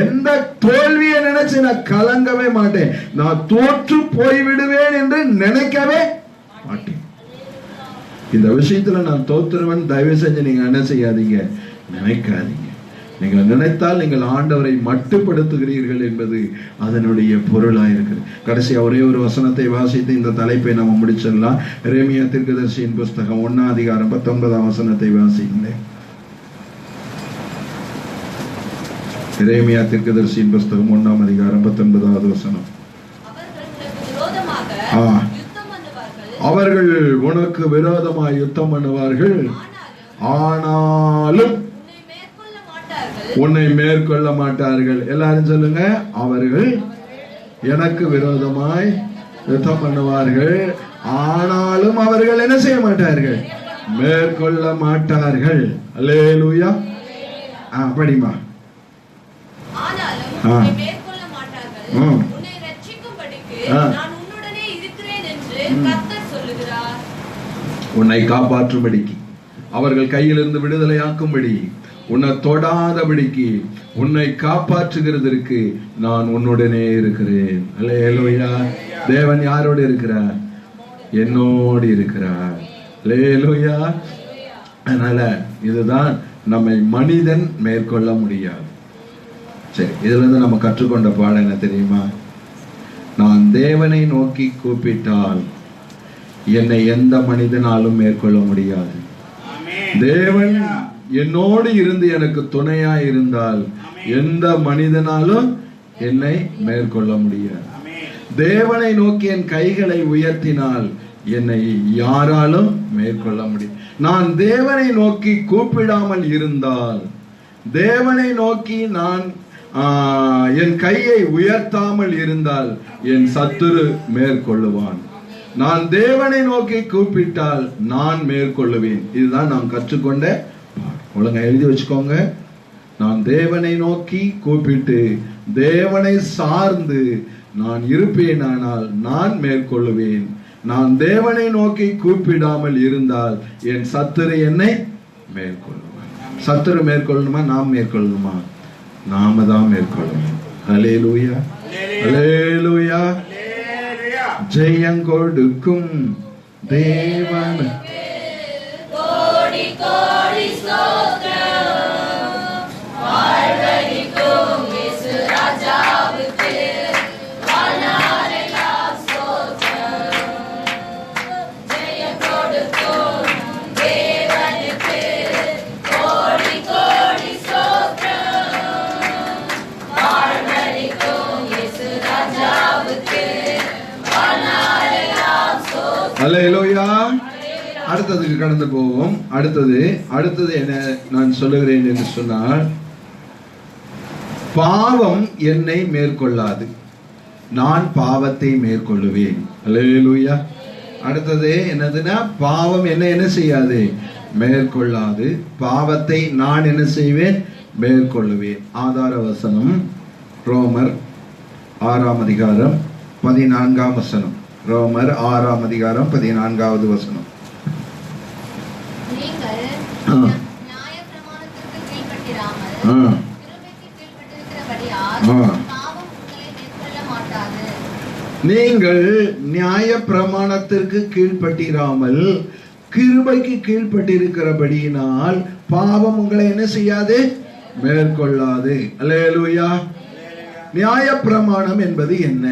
எந்த தோல்வியை நினைச்சு நான் கலங்கவே மாட்டேன். நான் தோற்று போய்விடுவேன் என்று நினைக்கவே மாட்டேன். இந்த விஷயத்துல நான் தோத்துருவன் தயவு செஞ்சு நீங்க என்ன செய்யாதீங்க, நினைக்காதீங்க. நீங்கள் நினைத்தால் நீங்கள் ஆண்டவரை மட்டுப்படுத்துகிறீர்கள் என்பது அதனுடைய பொருளாயிருக்கிறது. கடைசியா ஒரே ஒரு வசனத்தை வாசித்து இந்த தலைப்பை நம்ம முடிச்சிடலாம். எரேமியா தீர்க்கதரிசியின் புஸ்தகம் 1ஆம் அதிகாரம் 19ஆம் வசனத்தை வாசிங்களேன். எரேமியா தீர்க்கதரிசியின் புஸ்தகம் 1ஆம் அதிகாரம் 19வது வசனம். அவர்கள் உனக்கு விரோதமாய் யுத்தம் பண்ணுவார்கள், ஆனாலும் உன்னை மேற்கொள்ள மாட்டார்கள். எல்லாரும் சொல்லுங்க, அவர்கள் எனக்கு விரோதமாய் யுத்தம் பண்ணுவார்கள், ஆனாலும் அவர்கள் என்ன செய்ய மாட்டார்கள்? மேற்கொள்ள மாட்டார்கள். அல்லேலூயா. படிமா. உன்னை காப்பாற்றும்படிக்கு, அவர்கள் கையிலிருந்து விடுதலையாக்கும்படி, உன்னை தொடாதபடிக்கு, உன்னை காப்பாற்றுகிறதற்கு நான் உன்னுடனே இருக்கிறேன். அல்லேலூயா. தேவன் யாரோடு இருக்கிறார்? என்னோடு இருக்கிறார். அல்லேலூயா. அதனால இதுதான் நம்மை மனிதன் மேற்கொள்ள முடியாது. சரி, இதுல இருந்து நம்ம கற்றுக்கொண்ட பாடம் என்ன தெரியுமா? நான் தேவனை நோக்கி கூப்பிட்டால் என்னை எந்த மனிதனாலும் மேற்கொள்ள முடியாது. தேவன் என்னோடு இருந்து எனக்கு துணையா இருந்தால் எந்த மனிதனாலும் என்னை மேற்கொள்ள முடியாது. தேவனை நோக்கி என் கைகளை உயர்த்தினால் என்னை யாராலும் மேற்கொள்ள முடியும். நான் தேவனை நோக்கி கூப்பிடாமல் இருந்தால், தேவனை நோக்கி நான் என் கையை உயர்த்தாமல் இருந்தால் என் சத்துரு மேற்கொள்ளுவான். நான் தேவனை நோக்கி கூப்பிட்டால் நான் மேற்கொள்ளுவேன். இதுதான் நாம் கற்றுக்கொண்ட. ஒழுங்கா எழுதி வச்சுக்கோங்க. நான் தேவனை நோக்கி கூப்பிட்டு தேவனை சார்ந்து நான் இருப்பேனானால் நான் மேற்கொள்ளுவேன். நான் தேவனை நோக்கி கூப்பிடாமல் இருந்தால் என் சத்துரு என்னை மேற்கொள்ளுவான். சத்துரு மேற்கொள்ளணுமா நாம் மேற்கொள்ளணுமா? நாம தான் மேற்கொள்ளணும். அல்லேலூயா. அல்லேலூயா. ஜெயம் கொடுக்கும் தேவன் கோடி கோடி ஸ்தோத்திரம், வாழ்வளிக்கும் இயேசு ராஜாவுக்கு வானாரெல்லாம் ஸ்தோத்திரம். ஜெயம் கொடுக்கும் தேவனுக்கு கோடி கோடி ஸ்தோத்திரம், வாழ்வளிக்கும் இயேசு ராஜாவுக்கு வானாரெல்லாம் ஸ்தோத்திரம். அல்லேலூயா. அடுத்ததுக்கு கடந்து போவோம். அடுத்தது என்ன நான் சொல்லுகிறேன் என்று சொன்னால், பாவம் என்னை மேற்கொள்ளாது, நான் பாவத்தை மேற்கொள்ளுவேன். அல்லேலூயா. அடுத்தது என்னதுன்னா, பாவம் என்ன செய்யாது? மேற்கொள்ளாது. பாவத்தை நான் என்ன செய்வேன்? மேற்கொள்ளுவேன். ஆதார வசனம் ரோமர் 6ஆம் அதிகாரம் 14ஆம் வசனம். ரோமர் 6ஆம் அதிகாரம் 14வது வசனம். நியாயப்பிரமாணத்திற்கு கீழ்ப்பட்டிராமல் கிருபைக்கு கீழ்ப்பட்டிருக்கிறபடியால் பாவம் உங்களை மேற்கொள்ள மாட்டாது. நீங்கள் நியாய பிரமாணத்திற்கு கீழ்ப்பட்டிராமல் கிருபைக்கு கீழ்ப்பட்டிருக்கிறபடியினால் பாவம் உங்களை என்ன செய்யாது? மேற்கொள்ளாது. அல்லேலூயா. நியாய பிரமாணம் என்பது என்ன?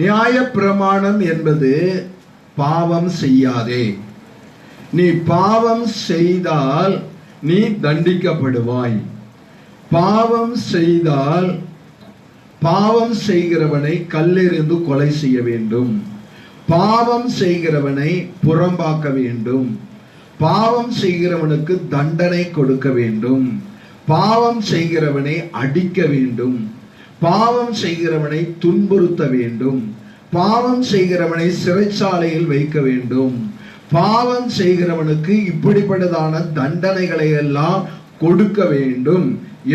நியாய பிரமாணம் என்பது பாவம் செய்யாதே. நீ பாவம் செய்தால் நீ தண்டிக்கப்படுவாய். பாவம் செய்தால் பாவம் செய்கிறவனை கல்லெறிந்து கொலை செய்ய வேண்டும். பாவம் செய்கிறவனை புறம்பாக்க வேண்டும். பாவம் செய்கிறவனுக்கு தண்டனை கொடுக்க வேண்டும். பாவம் செய்கிறவனை அடிக்க வேண்டும். பாவம் செய்கிறவனை துன்புறுத்த வேண்டும். பாவம் செய்கிறவனை சிறைச்சாலையில் வைக்க வேண்டும். பாவம் செய்கிறவனுக்கு இப்படிப்பட்டதான தண்டனைகளை எல்லாம் கொடுக்க வேண்டும்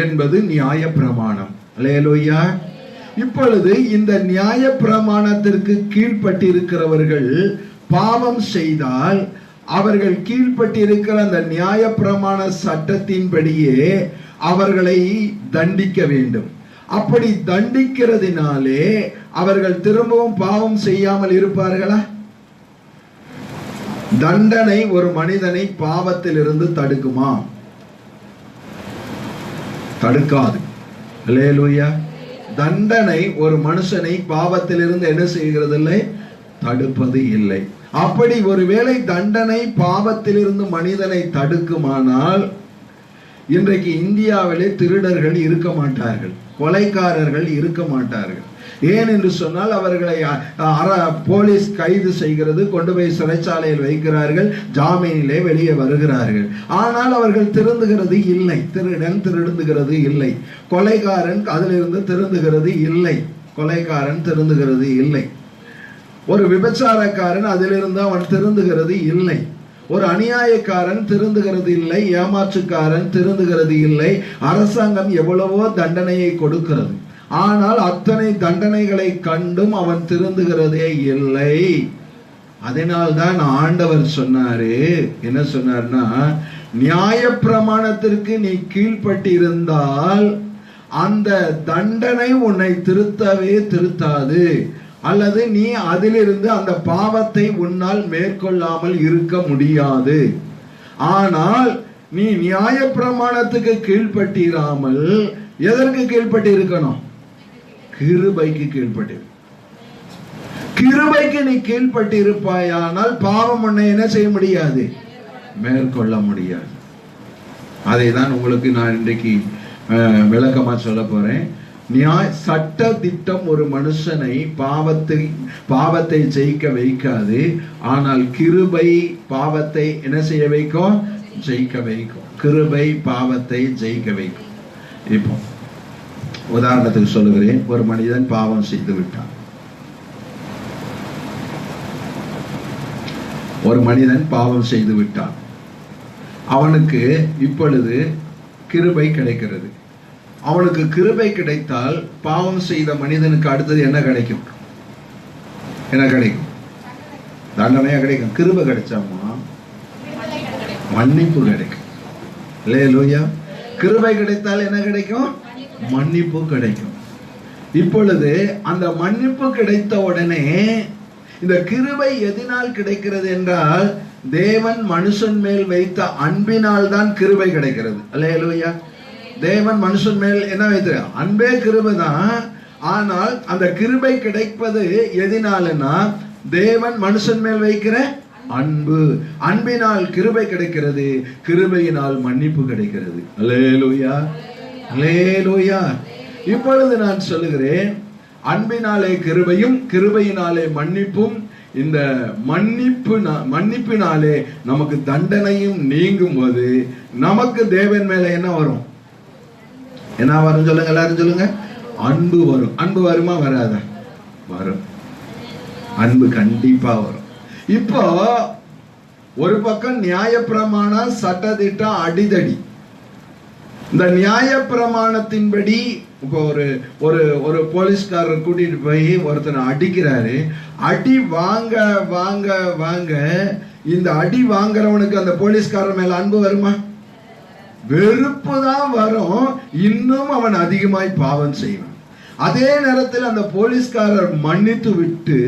என்பது நியாய பிரமாணம். அல்லேலூயா. இப்பொழுது இந்த நியாய பிரமாணத்திற்கு கீழ்ப்பட்டிருக்கிறவர்கள் பாவம் செய்தால் அவர்கள் கீழ்ப்பட்டிருக்கிற அந்த நியாய பிரமாண சட்டத்தின்படியே அவர்களை தண்டிக்க வேண்டும். அப்படி தண்டிக்கிறதுனாலே அவர்கள் திரும்பவும் பாவம் செய்யாமல் இருப்பார்களா? தண்டனை ஒரு மனிதனை பாவத்திலிருந்து தடுக்குமா? தடுக்காது. அல்லேலூயா. தண்டனை ஒரு மனுஷனை பாவத்திலிருந்து என்ன செய்கிறது இல்லை? தடுப்பது இல்லை. அப்படி ஒருவேளை தண்டனை பாவத்திலிருந்து மனிதனை தடுக்குமானால் இன்றைக்கு இந்தியாவிலே திருடர்கள் இருக்க மாட்டார்கள், கொலைக்காரர்கள் இருக்க மாட்டார்கள். ஏன் என்று சொன்னால் அவர்களை போலீஸ் கைது செய்கிறது, கொண்டு போய் சிறைச்சாலையில் வைக்கிறார்கள், ஜாமீனிலே வெளியே வருகிறார்கள். ஆனால் அவர்கள் திருந்துகிறது இல்லை. திருடன் திருந்துகிறது இல்லை. கொலைகாரன் அதிலிருந்து திருந்துகிறது இல்லை. கொலைகாரன் திருந்துகிறது இல்லை. ஒரு விபச்சாரக்காரன் அதிலிருந்து அவன் திருந்துகிறது இல்லை. ஒரு அநியாயக்காரன் திருந்துகிறது இல்லை. ஏமாற்றுக்காரன் திருந்துகிறது இல்லை. அரசாங்கம் எவ்வளவோ தண்டனையை கொடுக்கிறது. ஆனால் அத்தனை தண்டனைகளை கண்டும் அவன் திருந்துகிறதே இல்லை. அதனால்தான் ஆண்டவர் சொன்னாரு, என்ன சொன்னார்னா, நியாய பிரமாணத்திற்கு நீ கீழ்ப்பட்டு இருந்தால் அந்த தண்டனை உன்னை திருத்தவே திருத்தாது, அல்லது நீ அதிலிருந்து அந்த பாவத்தை உன்னால் மேற்கொள்ளாமல் இருக்க முடியாது. ஆனால் நீ நியாய பிரமாணத்துக்கு கீழ்ப்பட்டிராமல் எதற்கு கீழ்ப்பட்டு இருக்கணும்? கிருபைக்கு கீழ்ப்பட்டு. கிருபைக்கு நீ கீழ்ப்பட்டு இருப்பாயானால் பாவம் உன்னை என்ன செய்ய முடியாது? மேற்கொள்ள முடியாது. அதை தான் உங்களுக்கு நான் இன்றைக்கு விளக்கமா சொல்ல போறேன். சட்ட திட்டம் ஒரு மனுஷனை பாவத்தை ஜெயிக்க வைக்காது. ஆனால் கிருபை பாவத்தை என்ன செய்ய வைக்கும்? ஜெயிக்க வைக்கும். கிருபை பாவத்தை ஜெயிக்க வைக்கும். இப்போ உதாரணத்துக்கு சொல்லுகிறேன். ஒரு மனிதன் பாவம் செய்து விட்டான். ஒரு மனிதன் பாவம் செய்து விட்டான். அவனுக்கு இப்பொழுது கிருபை கிடைக்கிறது. அவனுக்கு கிருபை கிடைத்தால் பாவம் செய்த மனிதனுக்கு அடுத்தது என்ன கிடைக்கும்? என்ன கிடைக்கும்? தண்டனையா கிடைக்கும். கிருபை கிடைச்சாமா மன்னிப்பு கிடைக்கும். அல்லேலூயா. கிருபை கிடைத்தால் என்ன கிடைக்கும்? மன்னிப்பு கிடைக்கும். இப்பொழுது அந்த மன்னிப்பு கிடைத்த உடனே இந்த கிருபை எதனால் கிடைக்கிறது என்றால் தேவன் மனுஷன் மேல் வைத்த அன்பினால் தான் கிருபை கிடைக்கிறது. அல்லேலூயா. தேவன் மனுஷன் மேல் என்ன வைத்த அன்பே கிருபை தான். ஆனால் அந்த கிருபை கிடைப்பது எதனாலனா தேவன் மனுஷன் மேல் வைக்கிற அன்பு. அன்பினால் கிருபை கிடைக்கிறது, கிருபையினால் மன்னிப்பு கிடைக்கிறது. அல்லேலூயா. அல்லேலூயா. இப்பொழுது நான் சொல்லுகிறேன், அன்பினாலே கிருபையும் கிருபையினாலே மன்னிப்பும். இந்த மன்னிப்பினாலே நமக்கு தண்டனையும் நீங்கும் போது நமக்கு தேவன் மேல என்ன வரும்? என்ன வரும் சொல்லுங்க, எல்லாரும் சொல்லுங்க. அன்பு வரும். அன்பு வருமா வராதா? வரும். அன்பு கண்டிப்பா வரும். இப்போ ஒரு பக்கம் நியாயப்பிரமாண சட்டதிட்டம் அடிதடி. இந்த நியாயப்பிரமாணத்தின்படி இப்போ ஒரு போலீஸ்காரர் கூட்டிட்டு போய் ஒருத்தனை அடிக்கிறாரு. அடி வாங்க வாங்க வாங்க இந்த அடி வாங்குறவனுக்கு அந்த போலீஸ்காரன் மேல அன்பு வருமா? வெறுப்பு தான் வரும். இன்னும் அவன் அதிகமாய் பாவம் செய்வான். அதே நேரத்தில் அந்த போலீஸ்காரர் மன்னித்து விட்டு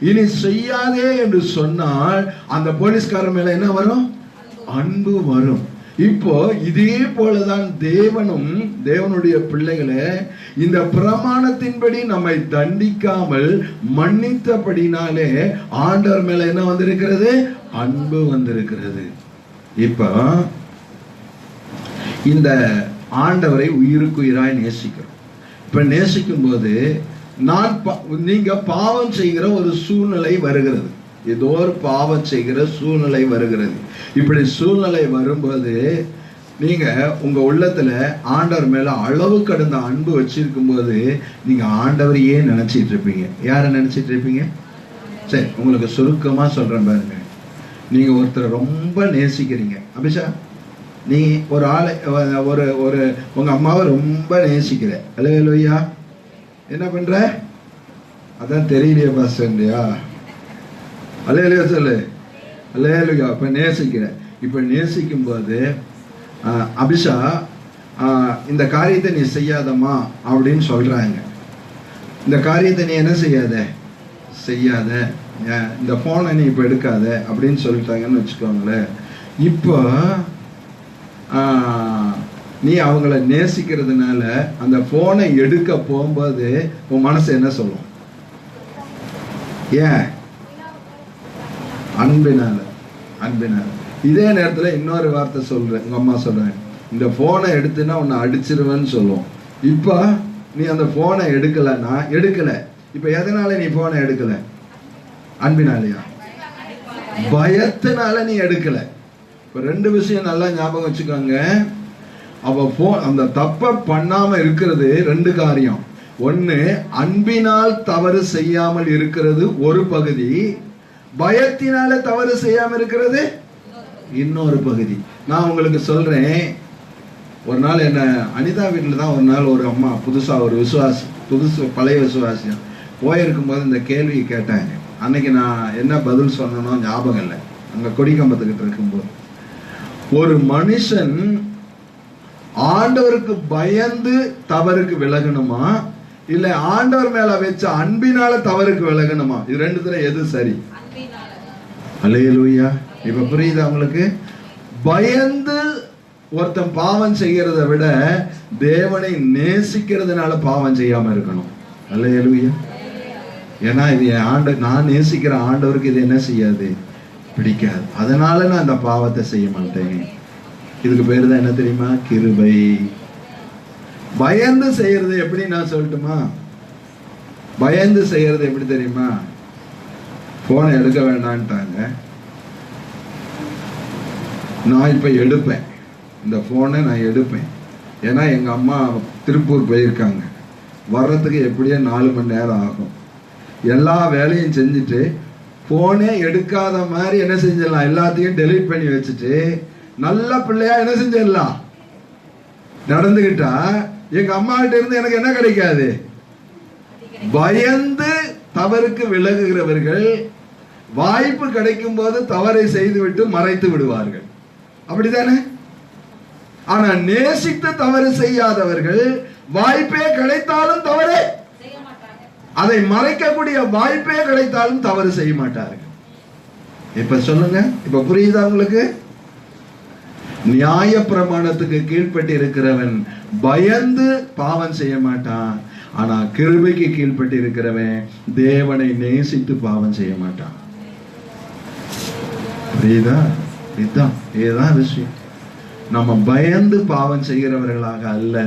இனி செய்யாதே என்று சொன்னால் அந்த போலீஸ்காரர் மேல என்ன வரும்? அன்பு வரும். இப்போ இதே போலதான் தேவனும், தேவனுடைய பிள்ளைகளே, இந்த பிரமாணத்தின்படி நம்மை தண்டிக்காமல் மன்னித்தபடினாலே ஆண்டவர் மேல என்ன வந்திருக்கிறது? அன்பு வந்திருக்கிறது. இப்போ இந்த ஆண்டவரை உயிருக்கு உயிராய் நேசிக்கிறோம். இப்ப நேசிக்கும் போது நீங்க பாவம் செய்கிற ஒரு சூழ்நிலை வருகிறது. ஏதோ ஒரு பாவம் செய்கிற சூழ்நிலை வருகிறது. இப்படி சூழ்நிலை வரும்போது நீங்க உங்க உள்ளத்துல ஆண்டவர் மேல அளவு கடந்த அன்பு வச்சிருக்கும் போது நீங்க ஆண்டவரையே நினைச்சிட்டு இருப்பீங்க. யார நினைச்சிட்டு இருப்பீங்க? சரி, உங்களுக்கு சுருக்கமா சொல்றேன் பாருங்க. நீங்க ஒருத்தர் ரொம்ப நேசிக்கிறீங்க. அபிஷா, நீ ஒரு ஆளை ஒரு உங்க அம்மாவை ரொம்ப நேசிக்கிற. அல்லேலூயா. என்ன பண்ற? அதான் தெரியலையே பாஸ்டர்யா. அல்லேலூயா சொல்லு. அல்லேலூயா. இப்ப நேசிக்கிற. இப்ப நேசிக்கும் போது அபிஷா இந்த காரியத்தை நீ செய்யாதம்மா அப்படின்னு சொல்றாங்க. இந்த காரியத்தை நீ என்ன செய்யாத, இந்த போனை நீ இப்ப எடுக்காத அப்படின்னு சொல்லிட்டாங்கன்னு வச்சுக்கோங்களேன். இப்போ நீ அவங்கள நேசிக்கிறதுனால அந்த போனை எடுக்க போகும்போது உன் மனசு என்ன சொல்லும்? ஏன்? அன்பினால. இதே நேரத்துல இன்னொரு வார்த்தை சொல்றேன். உங்க அம்மா சொல்றேன், இந்த போனை எடுத்துன்னா உன்னை அடிச்சிருவேன்னு சொல்லுவோம். இப்ப நீ அந்த போனை எடுக்கல. இப்ப எதனால நீ போனை எடுக்கல? அன்பினாலயா? பயத்தினால நீ எடுக்கல. இப்ப ரெண்டு விஷயம் நல்லா ஞாபகம் வச்சுக்கோங்க. அந்த தப்ப பண்ணாம இருக்கிறது ரெண்டு காரியம். ஒண்ணு, அன்பினால் தவறு செய்யாமல் இருக்கிறது ஒரு பகுதி, பயத்தினால தவறு செய்யாம இருக்கிறது இன்னொரு பகுதி. நான் உங்களுக்கு சொல்றேன். ஒரு நாள் என்ன அனிதா வீட்டில் தான் ஒரு நாள் ஒரு அம்மா புதுசா ஒரு பழைய விசுவாசியம் போயிருக்கும் போது இந்த கேள்வியை கேட்டாங்க. அன்னைக்கு நான் என்ன பதில் சொன்னனோ ஞாபகம் இல்லை. அங்க கொடிக்கம்பத்துக்கிட்ட இருக்கும்போது, ஒரு மனுஷன் ஆண்டவருக்கு பயந்து தவறுக்கு விலகணுமா, இல்ல ஆண்டவர் மேல வச்ச அன்பினால தவறுக்கு விலகணுமா? இது ரெண்டுத்துல எது சரி? அல்லேலூயா. இப்ப புரியுதா உங்களுக்கு? பயந்து ஒருத்தன் பாவம் செய்யறத விட தேவனை நேசிக்கிறதுனால பாவம் செய்யாம இருக்கணும். அல்லேலூயா. ஏன்னா இது நான் நேசிக்கிற ஆண்டவருக்கு இது என்ன செய்யாது? பிடிக்காது. அதனால நான் அந்த பாவத்தை செய்ய மாட்டேன். இதுக்கு பேரு தான் என்ன தெரியுமா? கிருபை. பயந்து செய்யறது எப்படி நான் சொல்லட்டுமா? பயந்து செய்யறது எப்படி தெரியுமா? போனை எடுக்க வேண்டான்ட்டாங்க. நான் இப்ப எடுப்பேன். இந்த போனை நான் எடுப்பேன். ஏன்னா எங்க அம்மா திருப்பூர் போயிருக்காங்க. வர்றதுக்கு எப்படியே 4 மணி நேரம் ஆகும். எல்லா வேலையும் செஞ்சுட்டு போனே எடுக்காத மாதிரி என்ன செஞ்சிடலாம்? எல்லாத்தையும் டெலீட் பண்ணி வச்சுட்டு நல்ல பிள்ளையா என்ன செஞ்சிடலாம்? நடந்துகிட்டா எங்க அம்மா கிட்ட இருந்து எனக்கு என்ன கிடைக்காது? பயந்து தவறுக்கு விலகுகிறவர்கள் வாய்ப்பு கிடைக்கும் போது தவறை செய்துவிட்டு மறைத்து விடுவார்கள். அப்படித்தானே? ஆனா நேசித்து தவறு செய்யாதவர்கள் வாய்ப்பே கிடைத்தாலும் தவறு, அதை மறைக்கக்கூடிய வாய்ப்பே கிடைத்தாலும் தவறு செய்ய மாட்டார்கள். இப்ப சொல்லுங்க, இப்ப புரியுதா உங்களுக்கு? நியாய பிரமாணத்துக்கு கீழ்பட்டு இருக்கிறவன் பயந்து பாவம் செய்ய மாட்டான். ஆனா கிருபைக்கு கீழ்பட்டு இருக்கிறவன் தேவனை நேசித்து பாவம் செய்ய மாட்டான். புரியுதா? இதுதான் விஷயம். நம்ம பயந்து பாவம் செய்கிறவர்களாக அல்ல,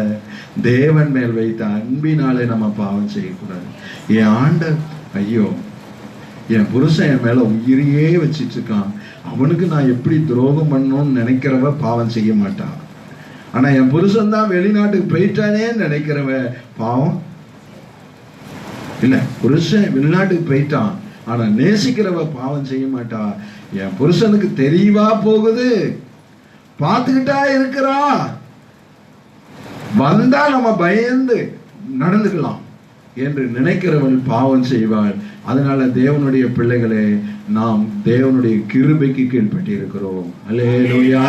தேவன் மேல் வைத்த அன்பினாலே நம்ம பாவம் செய்யக்கூடாது. என் ஆண்டவர், ஐயோ என் புருஷன் என் மேல உயிரையே வச்சிட்டு இருக்கான், அவனுக்கு நான் எப்படி துரோகம் பண்ணணும்னு நினைக்கிறவ பாவம் செய்ய மாட்டான். ஆனா என் புருஷன் தான் வெளிநாட்டுக்கு போயிட்டானே நினைக்கிறவ பாவம் இல்ல. புருஷன் வெளிநாட்டுக்கு போயிட்டான், ஆனா நேசிக்கிறவ பாவம் செய்ய மாட்டா. என் புருஷனுக்கு தெரியவா போகுது, பார்த்துக்கிட்டா இருக்கிறா, வந்தா நம்ம பயந்து நடந்துக்கலாம். என்று நினைக்கிறவள் பாவம் செய்வாள். அதனால தேவனுடைய பிள்ளைகளே, நாம் தேவனுடைய கிருபைக்கு கீழ்பட்டு இருக்கிறோம். அல்லேலூயா.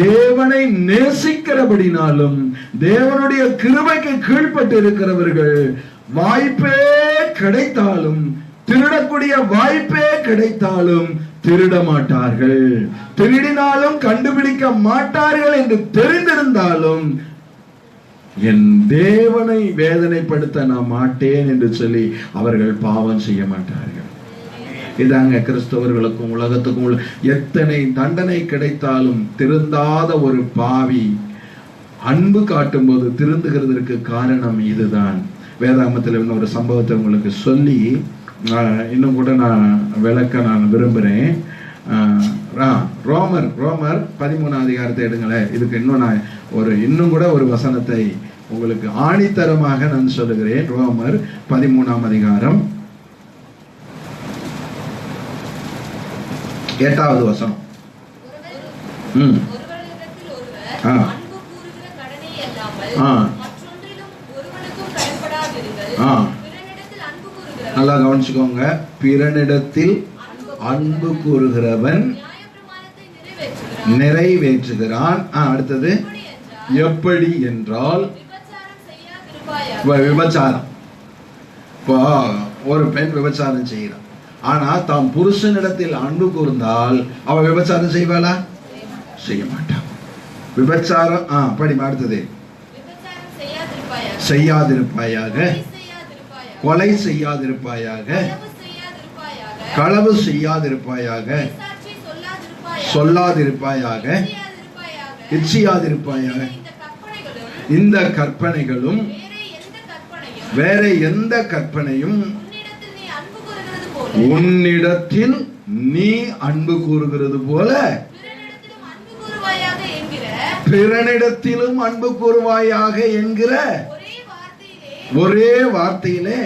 தேவனை நேசிக்கிறபடினாலும் தேவனுடைய கிருபைக்கு கீழ்பட்டு இருக்கிறவர்கள் வாய்ப்பே கிடைத்தாலும், திருடக்கூடிய வாய்ப்பே கிடைத்தாலும் திருட மாட்டார்கள். திருடினாலும் கண்டுபிடிக்க மாட்டார்கள் என்று தெரிந்திருந்தாலும் என் தேவனை வேதனைப்படுத்த நான் மாட்டேன் என்று சொல்லி அவர்கள் பாவம் செய்ய மாட்டார்கள். இதாங்க கிறிஸ்தவர்களுக்கும் உலகத்துக்கும் எத்தனை தண்டனை கிடைத்தாலும் திருந்தாத ஒரு பாவி அன்பு காட்டும் போது திருந்துகிறதற்கு காரணம் இதுதான். வேதாகமத்தில் இன்னொரு சம்பவத்தை உங்களுக்கு சொல்லி இன்னும் கூட நான் விளக்க நான் விரும்புகிறேன். ரோமர் 13 அதிகாரத்தை எடுங்களேன். இதுக்கு இன்னும் கூட ஒரு வசனத்தை உங்களுக்கு ஆணித்தரமாக நான் சொல்லுகிறேன். ரோமர் 13 அதிகாரம் 8வது வசனம். நல்லா கவனிச்சுக்கோங்க. பிறனிடத்தில் அன்பு கூறுகிறவன் நிறைவேற்றுகிறான். அடுத்தது எப்படி என்றால் விபச்சாரம். இப்போ ஒரு பெண் விபச்சாரம் செய்கிறான், ஆனா தாம் புருஷனிடத்தில் அன்பு கூர்ந்தால் அவ விபச்சாரம் செய்வாளா? செய்ய மாட்டான். விபச்சாரம் படிமா. அடுத்தது செய்யாதிருப்பாயாக, கொலை செய்யாதிருப்பாயாக, களவு செய்யாதிருப்பாயாக, சொல்லாதிருப்பாயாக, இச்சியாதிருப்பாயாக. இந்த கற்பனைகளும் வேற எந்த கற்பனையும் உன்னிடத்தில் நீ அன்பு கூறுகிறது போல பிறனிடத்திலும் அன்பு கூறுவாயாக என்கிற ஒரே வார்த்தையிலே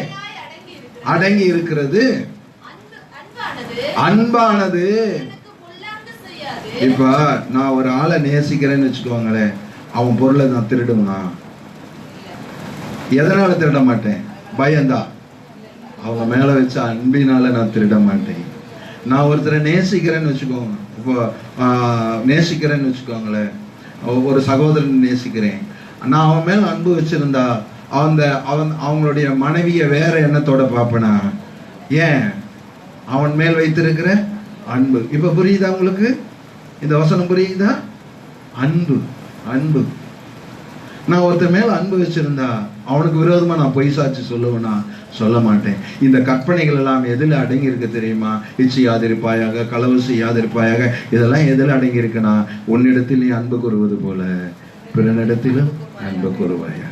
அடங்கி இருக்கிறது அன்பானது. இப்ப நான் ஒரு ஆளை நேசிக்கிறேன்னு வச்சுக்கோங்களேன், அவன் பொருளை நான் திருடுவனா? எதனால திருட மாட்டேன்? பயந்தா. அவங்க மேல வச்ச அன்பினால நான் திருட மாட்டேன். நான் ஒருத்தரை நேசிக்கிறேன்னு வச்சுக்கோங்க, இப்போ நேசிக்கிறேன்னு வச்சுக்கோங்களேன், ஒரு சகோதரன் நேசிக்கிறேன், நான் அவன் மேல அன்பு வச்சிருந்தா அவங்களுடைய மனைவிய வேற எண்ணத்தோட பாப்பனா? ஏன்? அவன் மேல் வைத்திருக்கிற அன்பு. இப்ப புரியுதா உங்களுக்கு? இந்த வசனம் புரியுதா? அன்பு அன்பு. நான் ஒருத்தர் மேல அன்பு வச்சிருந்தா அவனுக்கு விரோதமா நான் பொய் சாட்சி சொல்லுவேனா? சொல்ல மாட்டேன். இந்த கற்பனைகள் எல்லாம் எதுல அடங்கி இருக்கு தெரியுமா? இச்சையாதிருப்பாயாக, களவு செய்யாதிருப்பாயாக, இதெல்லாம் எதுல அடங்கி இருக்குன்னா, உன்னிடத்தில் நீ அன்பு கூறுவது போல பிறனிடத்திலும் அன்பு கூறுவாயாக.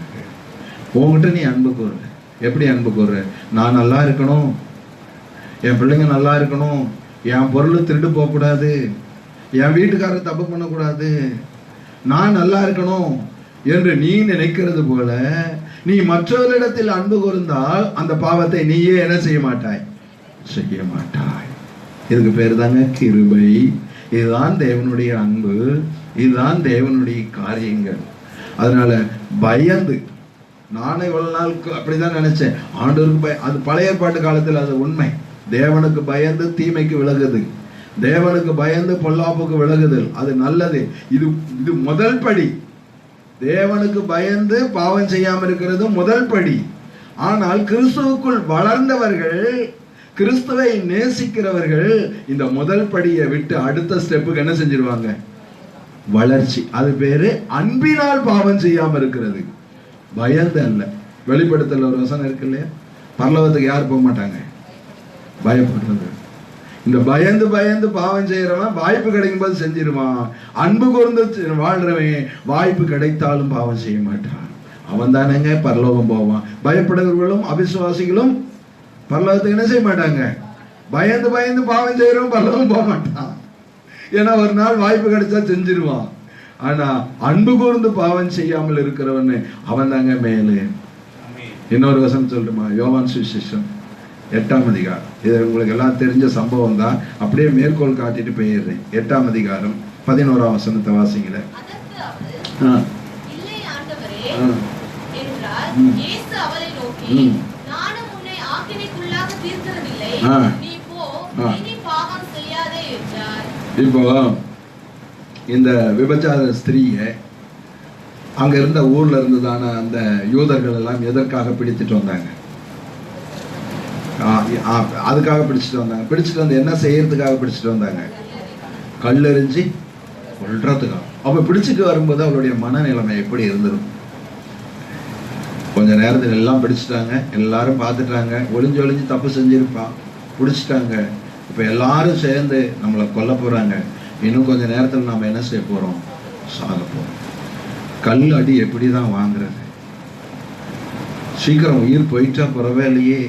உன்கிட்ட நீ அன்பு கூறு. எப்படி அன்பு கூறு? நான் நல்லா இருக்கணும், என் பிள்ளைங்க நல்லா இருக்கணும், என் பொருள் திருடு போக கூடாது, என் வீட்டுக்காரர் தப்பு பண்ணக்கூடாது, நான் நல்லா இருக்கணும் என்று நீ நினைக்கிறது போல நீ மற்றவர்களிடத்தில் அன்பு கூர்ந்தால் அந்த பாவத்தை நீயே என்ன செய்ய மாட்டாய்? செய்ய மாட்டாய். இதுக்கு பேர் தாங்க கிருபை. இதுதான் தேவனுடைய அன்பு, இதுதான் தேவனுடைய காரியங்கள். அதனால பயந்து, நானே இவ்வளவு நாள் அப்படிதான் நினைச்சேன், ஆண்டவருக்கு அது பழைய ஏற்பாட்டு காலத்தில் அது உண்மை. தேவனுக்கு பயந்து தீமைக்கு விலகுது, தேவனுக்கு பயந்து பொல்லாப்புக்கு விலகுதல், அது நல்லது. இது முதல் படி. தேவனுக்கு பயந்து பாவம் செய்யாம இருக்கிறது முதல் படி. ஆனால் கிறிஸ்துவுக்குள் வளர்ந்தவர்கள், கிறிஸ்துவை நேசிக்கிறவர்கள் இந்த முதல் படியை விட்டு அடுத்த ஸ்டெப்புக்கு என்ன செஞ்சிருவாங்க? வளர்ச்சி. அது பேரு அன்பினால் பாவம் செய்யாம இருக்கிறது, பயந்து அல்ல. வெளிப்படுத்தல ஒரு வசனம் இருக்கு இல்லையா? பரலோகத்துக்கு யார் போக மாட்டாங்க? பயப்படுறது. இந்த பயந்து பயந்து பாவம் செய்யறவன் வாய்ப்பு கிடைக்கும் போது செஞ்சிருவான். அன்பு கூர்ந்து வாழ்றவன் வாய்ப்பு கிடைத்தாலும் பாவம் செய்ய மாட்டான். அவன் தானேங்க பரலோகம் போவான். பயப்படுகிறவர்களும் அவிசுவாசிகளும் பரலோகத்துக்கு என்ன செய்ய மாட்டாங்க? பயந்து பயந்து பாவம் செய்யறவன் பரலோகம் போக மாட்டான். ஏன்னா ஒரு நாள் வாய்ப்பு கிடைச்சா செஞ்சிருவான். ஆனா அன்பு கூர்ந்து பாவம் செய்யாமல் இருக்கிறவன் அவன் தாங்க மேலே. இன்னொரு வசனம் சொல்லட்டுமா? யோவான் சுவிசேஷம் 8ஆம் அதிகாரம். இது உங்களுக்கு எல்லாம் தெரிஞ்ச சம்பவம் தான், அப்படியே மேற்கோள் காட்டிட்டு போயிடுறேன். 8ஆம் அதிகாரம் 11ஆம் வசனத்தை வாசிங்களேன். என்றார். ம். இயேசு அவளை நோக்கி, ம். நானும் உன்னை ஆக்கினைக்குள்ளாக தீர்க்கிறதில்லை. ஆ. நீ போ, ஆ. இனி பாவம் செய்யாதே என்றார். இப்போ இந்த விபச்சார ஸ்திரீய அங்க இருந்த ஊர்ல இருந்ததான அந்த யூதர்கள் எல்லாம் எதற்காக பிடித்துட்டு வந்தாங்க? அதுக்காக பிடிச்சிட்டு வந்தாங்க. பிடிச்சிட்டு வந்து என்ன செய்யறதுக்காக பிடிச்சிட்டு வந்தாங்க? கல்லெறிஞ்சி கொல்றதுக்காக. அப்ப பிடிச்சிட்டு வரும்போது அவளுடைய மனநிலைமை எப்படி இருந்திருக்கும்? கொஞ்ச நேரத்தில் எல்லாம் பிடிச்சிட்டாங்க, எல்லாரும் பார்த்துட்டாங்க, ஒளிஞ்சு ஒளிஞ்சு தப்பு செஞ்சிருப்பான், பிடிச்சிட்டாங்க. இப்ப எல்லாரும் சேர்ந்து நம்மளை கொல்ல போறாங்க. இன்னும் கொஞ்ச நேரத்தில் நாம என்ன செய்ய போறோம்? சாக போறோம். கல் அடி எப்படிதான் வாங்குறது? சீக்கிரம் உயிர் போயிட்டா பரவாயில்லையே,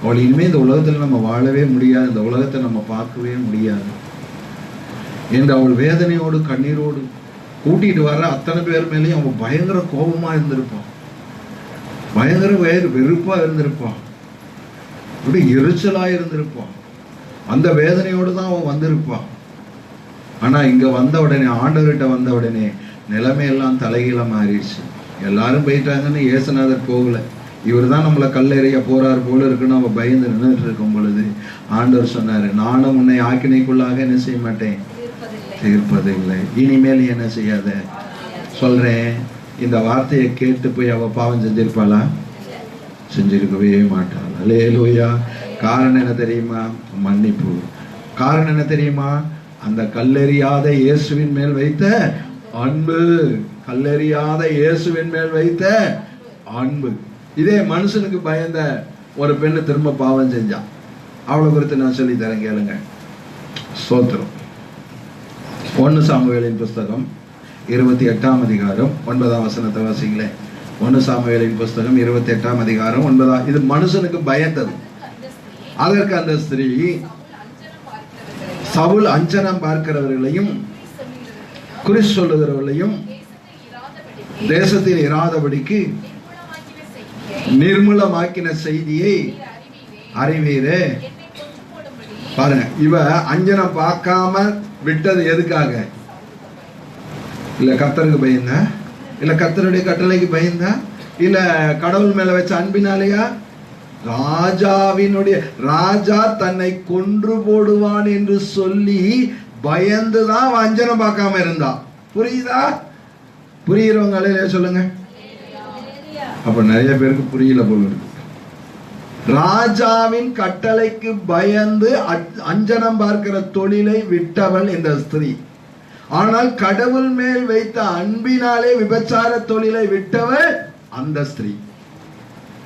அவள் இனிமே இந்த உலகத்துல நம்ம வாழவே முடியாது, இந்த உலகத்தை நம்ம பார்க்கவே முடியாது என்று அவள் வேதனையோடு கண்ணீரோடு கூட்டிட்டு வர அத்தனை பேர் மேலேயும் அவன் பயங்கர கோபமா இருந்திருப்பான், பயங்கர வெறுப்பா இருந்திருப்பான், இப்படி எரிச்சலா இருந்திருப்பான். அந்த வேதனையோடு தான் அவன் வந்திருப்பான். ஆனா இங்க வந்த உடனே, ஆண்டவர்கிட்ட வந்த உடனே நிலைமையெல்லாம் தலைகீழ மாறிடுச்சு. எல்லாரும் போயிட்டாங்கன்னு இயேசுநாதர் போகல. இவர் தான் நம்மளை கல்லெறிய போறார் போல இருக்குன்னு அவ பயந்து நின்றுட்டு இருக்கும் பொழுது ஆண்டவர் சொன்னாரு, நானும் உன்னை ஆக்கினைக்குள்ளாக என்ன செய்ய மாட்டேன், தீர்ப்பதில்லை. இனிமேல் என்ன செய்யாத சொல்றேன். இந்த வார்த்தையை கேட்டு போய் அவ பாவம் செஞ்சிருப்பாளா? செஞ்சிருக்கவே மாட்டாள். அல்லேலூயா. காரணம் என்ன தெரியுமா? மன்னிப்பு. காரணம் என்ன தெரியுமா? அந்த கல்லெறியாத இயேசுவின் மேல் வைத்த அன்பு. கல்லெறியாத இயேசுவின் மேல் வைத்த அன்பு. இதே மனுஷனுக்கு பயந்த ஒரு பெண்ணு திரும்ப பாவம் செஞ்சா, அவளை குறித்து நான் சொல்லி தரேன், கேளுங்க. ஸ்தோத்திரம். 1 சாமுவேலின் புஸ்தகம் 28ஆம் அதிகாரம் 9ஆம் வசனத்தை வாசிங்களேன். 1 சாமுவேலின் புஸ்தகம் 28ஆம் அதிகாரம் 9. இது மனுஷனுக்கு பயந்தது. அதற்கு அந்த ஸ்திரீ சவுல் அஞ்சனம் பார்க்கிறவர்களையும் குறி சொல்லுகிறவர்களையும் தேசத்தில் இராதபடிக்கு நிர்மூலமாக்கின செய்தியை அறிவீரே. பாருங்க, இவ அஞ்சனம் பார்க்காம விட்டது எதுக்காக? இல்ல கர்த்தருக்கு பயந்தா? இல்ல கர்த்தருடைய கட்டளைக்கு பயந்தா? இல்ல கடவுள் மேல வச்ச அன்பினாலேயா? ராஜா தன்னை கொன்று போடுவான் என்று சொல்லி பயந்துதான் அஞ்சனம் பார்க்காம இருந்தா. புரியுதா? புரியுறவங்களே சொல்லுங்க. அப்ப நிறைய பேருக்கு புரியல போல இருக்கு. ராஜாவின் கட்டளைக்கு பயந்து அஞ்சனம் பார்க்கிற தொழிலை விட்டவள் இந்த ஸ்திரீ. ஆனால் கடவுள் மேல் வைத்த அன்பினாலே விபச்சார தொழிலை விட்டவள் அந்த ஸ்திரீ.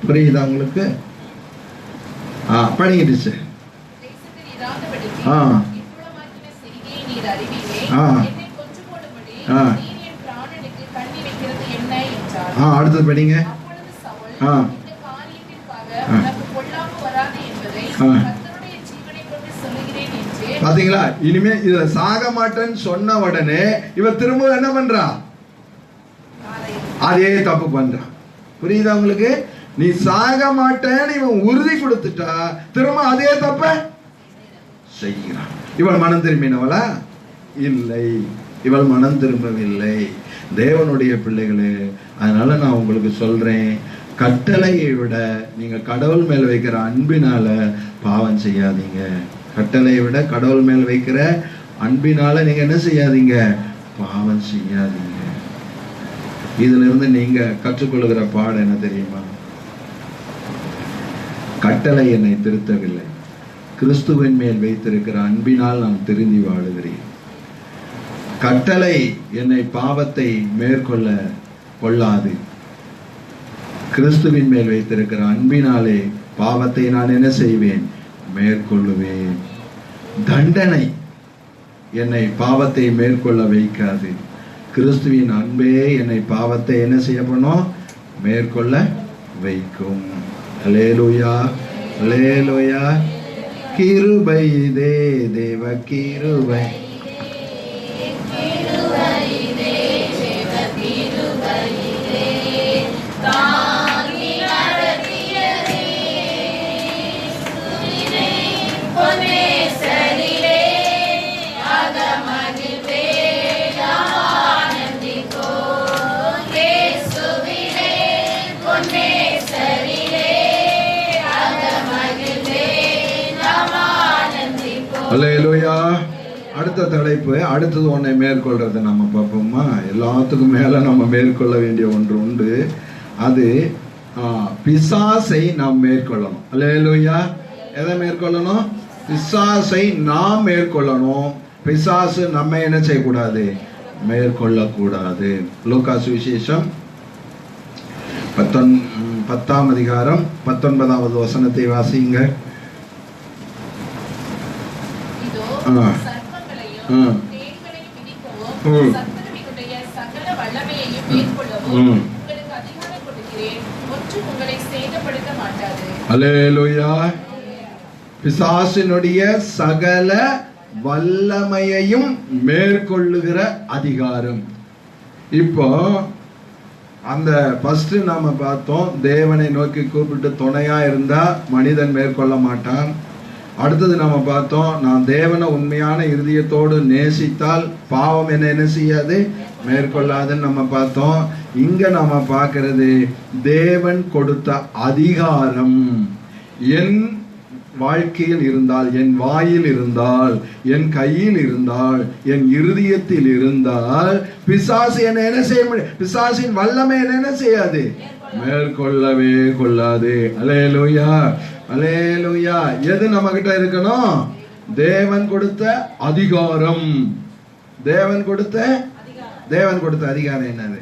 புரியுதா உங்களுக்கு? படிக்கிடுச்சு. அடுத்தது படிங்க. பாத்தீங்களா? இனிமே இதுல சாக மாட்டேன்னு சொன்ன உடனே இவ திரும்ப என்ன பண்றா? அதே தப்பு பண்றா. புரியுதா உங்களுக்கு? நீ சாக மாட்டேன்னு இவன் உறுதி கொடுத்துட்டா திரும்ப அதே தப்ப செய்கிறான். இவள் மனம் திரும்பினவளா? இல்லை, இவள் மனம் திரும்பவில்லை. தேவனுடைய பிள்ளைகளே, அதனால நான் உங்களுக்கு சொல்றேன், கட்டளையை விட நீங்க கடவுள் மேல் வைக்கிற அன்பினால பாவம் செய்யாதீங்க. கட்டளையை விட கடவுள் மேல் வைக்கிற அன்பினால நீங்க என்ன செய்யாதீங்க? பாவம் செய்யாதீங்க. இதுல இருந்து நீங்க கற்றுக்கொள்கிற பாடம் என்ன தெரியுமா? கட்டளை என்னை திருத்தவில்லை, கிறிஸ்துவின் மேல் வைத்திருக்கிற அன்பினால் நான் திருந்தி வாழுகிறேன். கட்டளை என்னை பாவத்தை மேற்கொள்ள கொள்ளாது, கிறிஸ்துவின் மேல் வைத்திருக்கிற அன்பினாலே பாவத்தை நான் என்ன செய்வேன்? மேற்கொள்ளுவேன். தண்டனை என்னை பாவத்தை மேற்கொள்ள வைக்காது, கிறிஸ்துவின் அன்பே என்னை பாவத்தை என்ன செய்ய பண்ணும்? மேற்கொள்ள வைக்கும். அல்லேலூயா, அல்லேலூயா. கிருபை இதே, தேவ கிருபை. அல்லேலூயா. அடுத்த தலைப்பு, அடுத்தது ஒன்றை மேற்கொள்றதை நம்ம பார்ப்போமா. எல்லாத்துக்கும் மேல நம்ம மேற்கொள்ள வேண்டிய ஒன்று உண்டு. அது பிசாசை நாம் மேற்கொள்ளணும். அல்லேலூயா. எதை மேற்கொள்ளணும்? பிசாசை நாம் மேற்கொள்ளணும். பிசாசு நம்ம என்ன செய்யக்கூடாது? மேற்கொள்ளக்கூடாது. லூக்கா சுவிசேஷம் 10ஆம் அதிகாரம் 19வது வசனத்தை வாசிங்க. அல்லேலூயா. பிசாசினுடைய சகல வல்லமையையும் மேற்கொள்ளுகிற அதிகாரம். இப்போ அந்த ஃபர்ஸ்ட் நாம பார்த்தோம், தேவனை நோக்கி கூப்பிட்டு துணையா இருந்தா மனிதன் மேற்கொள்ள மாட்டான். அடுத்தது நாம பார்த்தோம், நான் தேவனை உண்மையான இருதயத்தோடு நேசித்தால் பாவம் என்ன செய்யாது? மேற்கொள்ளாதுன்னு நம்ம பார்த்தோம். இங்க நாம பார்க்கிறது, தேவன் கொடுத்த அதிகாரம் என் வாழ்க்கையில் இருந்தால், என் வாயில் இருந்தால், என் கையில் இருந்தால், என் இருதயத்தில் இருந்தால் பிசாசு என்ன செய்ய முடியும்? பிசாசின் வல்லமை என்ன செய்யாது? மேற்கொள்ளவே கொள்ளாது. அல்லேலூயா, அல்லேலூயா. எது நம்ம கிட்ட இருக்கணும்? தேவன் கொடுத்த அதிகாரம். தேவன் கொடுத்த அதிகாரம் என்னது?